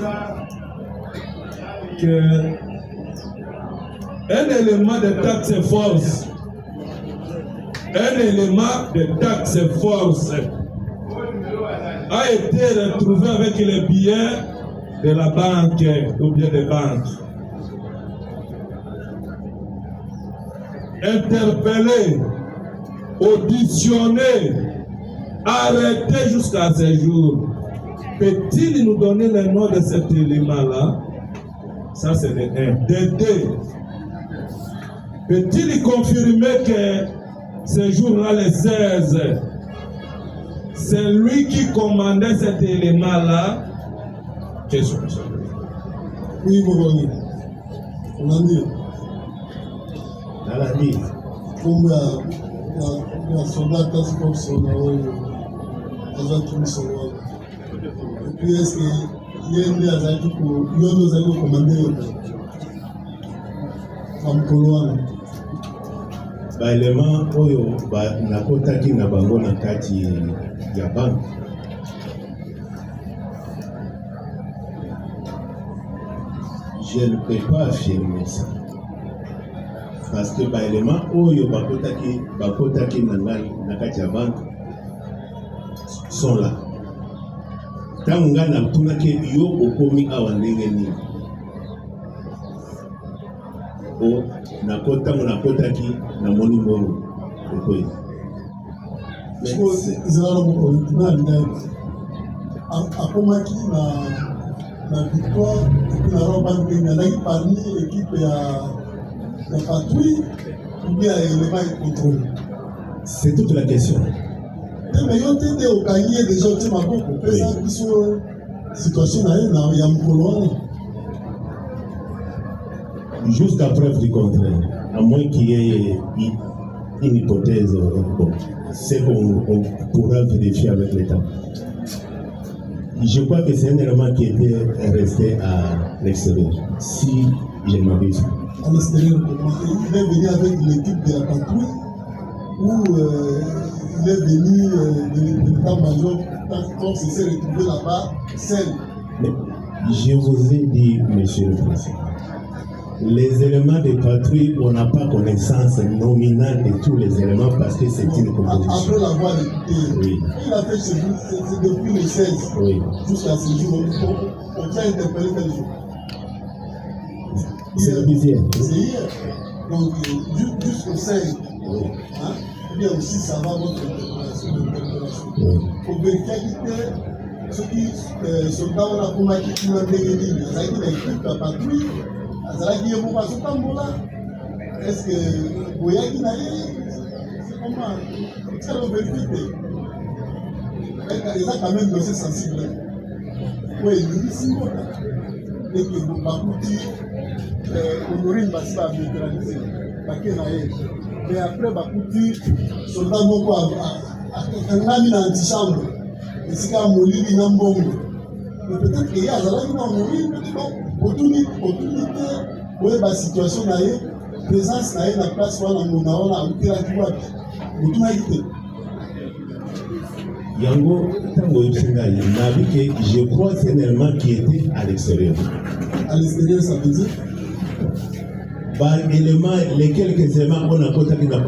que un élément de taxe force, a été retrouvé avec les billets de la banque ou bien des banques. Interpellé, auditionné, arrêté jusqu'à ce jour. Peut-il nous donner le nom de cet élément-là? Ça, c'est le 1. De 2. Peut-il confirmer que ce jour-là, le 16, c'est lui qui commandait cet élément-là? Question. Oui, mon ami. On a dit. Dans la vie. Comme la soldat, c'est comme son nom. Et puis, est-ce qu'il y a une azaki pour nous allons commander en Coloane? Baélément oyo nakotaki na bango na kati ya banque. Je ne peux pas affirmer ça. Parce que baélément oyo bakotaki na kati ya banque sont là. Tangu nga natunaki yo okomi awa ndenge nini? O nakotaki na moni mbongo okoyi. Ezala na tribunal ndenge akomaki na victoire epuis na roba ndenge alaki parmi équipe ya patrouille ou bien élément de contrôle. C'est toute la question. Mais yo tete okangi ye déjà otie maboko pesa biso situation na ye ya mokolo wana. Jusqu'à preuve du contraire, à moins qu'il y ait une hypothèse, bon, c'est qu'on pourra vérifier avec l'État. Je crois que c'est un élément qui était resté à l'extérieur. Si je ne m'abuse. À l'extérieur, il est venu avec l'équipe de la patrouille où il est venu de l'état-major quand on s'est retrouvé là-bas seul. Mais je vous ai dit, monsieur le président, les éléments de patrouille, on n'a pas connaissance nominale de tous les éléments parce que c'est une composition. Après l'avoir écouté, oui. Il a fait chez vous, c'est depuis le 16 oui. Jusqu'à ce jour. On t'a interpellé quel jour? C'est le bizarre. C'est hier. Donc, jusqu'au 16. Oui. Hein? Bien aussi, ça va votre interpellation. Oui. Pour vérifier que ceux qui sont dans la communauté qui ont été réunis, l'équipe de la patrouille, est-ce que Boyaki n'a c'est comment? C'est la vérité. Il a quand même dossier sensible. Oui, il dit si bon. Et que Bakouti, Honorine Bassiba a neutralisé. Mais après Bakouti, soldat Moko a mis dans l'antichambre. Et c'est qu'à mourir, il y a un bon. Mais peut-être qu'il y a un mourir, peut-être pour la situation naïe, présence naïe la place où on a un Yango, je crois que c'est un élément qui était à l'extérieur. À l'extérieur, ça veut dire les quelques éléments qu'on a contactés dans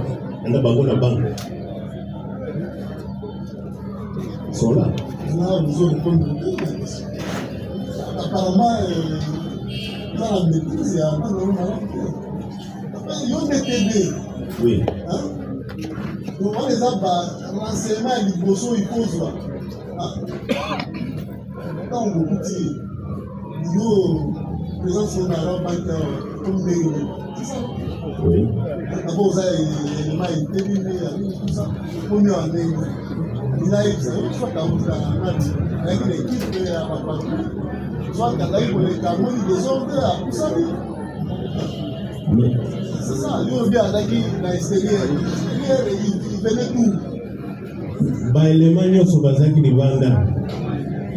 la banque sont là. Là, vous allez répondre à la question. Apparemment, dans la maîtrise, il y a un ils ont des TD. Oui. Hein? Donc, on les a renseignements et les bossons, ils posent là. Quand on vous dit, ils présence dans la banque comme des. C'est ça? Oui. D'abord, vous avez les éléments intégrés, tout ça. On est en Inde. Il a eu ça. Une fois qu'on vous a dit, avec l'équipe à la patrouille, soit qu'on a eu les camions, les ordres à tout ça. C'est ça, lui on vient à l'extérieur, il venait d'où? Bah, les manières sont basées qui les vendent.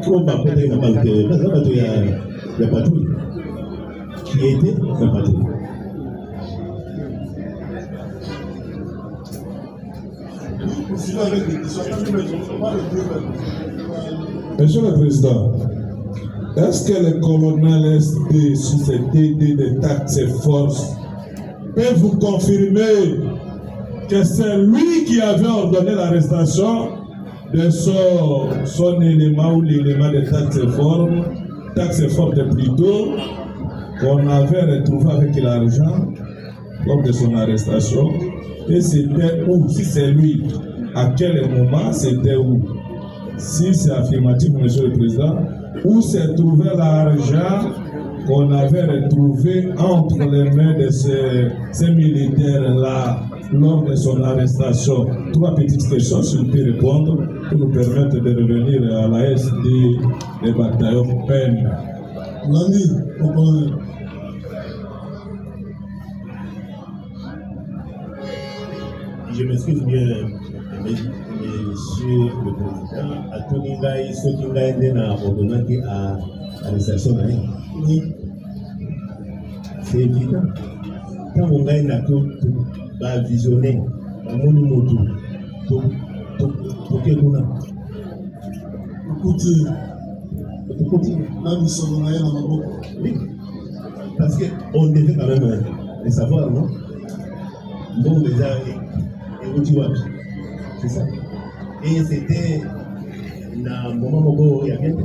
Trop pas peut-être la banque, il y a patrouille. Qui était la patrouille. Monsieur le Président, est-ce que le colonel SD sous cette TD de taxes et forces peut vous confirmer que c'est lui qui avait ordonné l'arrestation de son élément ou l'élément de taxes et fortes plutôt, qu'on avait retrouvé avec l'argent lors de son arrestation? Et c'était où? Si c'est lui, à quel moment c'était où? Si c'est affirmatif, Monsieur le Président, où s'est trouvé l'argent qu'on avait retrouvé entre les mains de ces militaires-là lors de son arrestation? Trois petites questions, s'il peut répondre, pour nous permettre de revenir à la SD des bataillons PEN. Je m'excuse bien, monsieur le président, à tout niveau, ce qui m'a aidé à ordonner à l'arrestation. Oui. C'est évident. Quand on gagne la tour, va visionner, on monte moto, tout est bon. Oui. Parce qu'on devait quand même le savoir, non? Bon, déjà, c'est ça. Et c'était dans le moment où il y avait.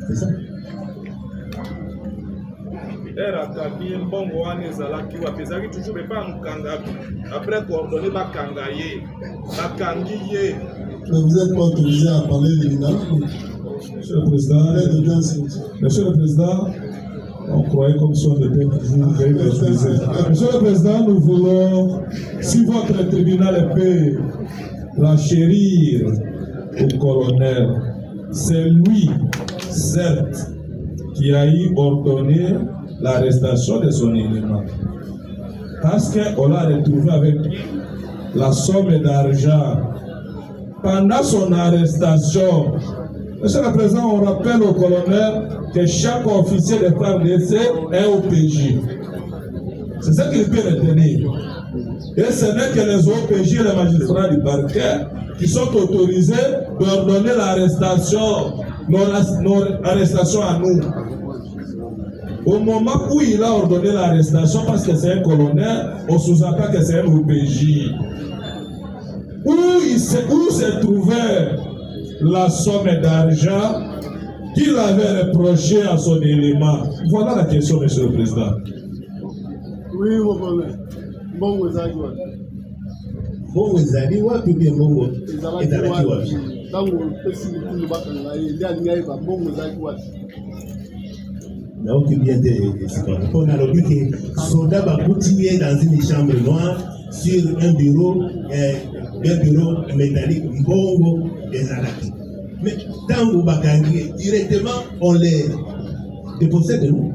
C'est ça. Akabi mbongo wana ezalaki wapi ezalaki toujours epa mokanga après coordonné bakanga ye bakangi ye. Mais vous êtes pas autorisé à parler de l'INA? Monsieur le Président, on croyait comme si on était toujours very maîtrisé. Monsieur le Président, nous voulons, si votre tribunal peut l'enchérir au colonel, c'est lui, certes, qui a eu ordonné l'arrestation de son élément. Parce qu'on l'a retrouvé avec la somme d'argent. Pendant son arrestation, Monsieur le Président, on rappelle au colonel que chaque officier de FARDC est OPJ. C'est ça qu'il peut retenir. Et ce n'est que les OPJ et les magistrats du parquet qui sont autorisés d'ordonner l'arrestation, nos arrestations à nous. Au moment où il a ordonné l'arrestation, parce que c'est un colonel, on sous-entend que c'est un OPJ. Où se trouvait la somme d'argent qu'il avait reproché à son élément? Voilà la question, Monsieur le Président. Oui, mon colonel. Mbongo ezali wapi? Mbongo ezali wapi bien mbongo ezalaki wapi? Ntango opesi likundu bakanga ye nde alingi ayeba mbongo ezalaki wapi? naoki bien te sikoyo mpo nalobi ke soda bakuti ye dans une chambre noire sur un bureau métallique mbongo ezalaki. Mais ntango bakangi directement on les dépossède de nous.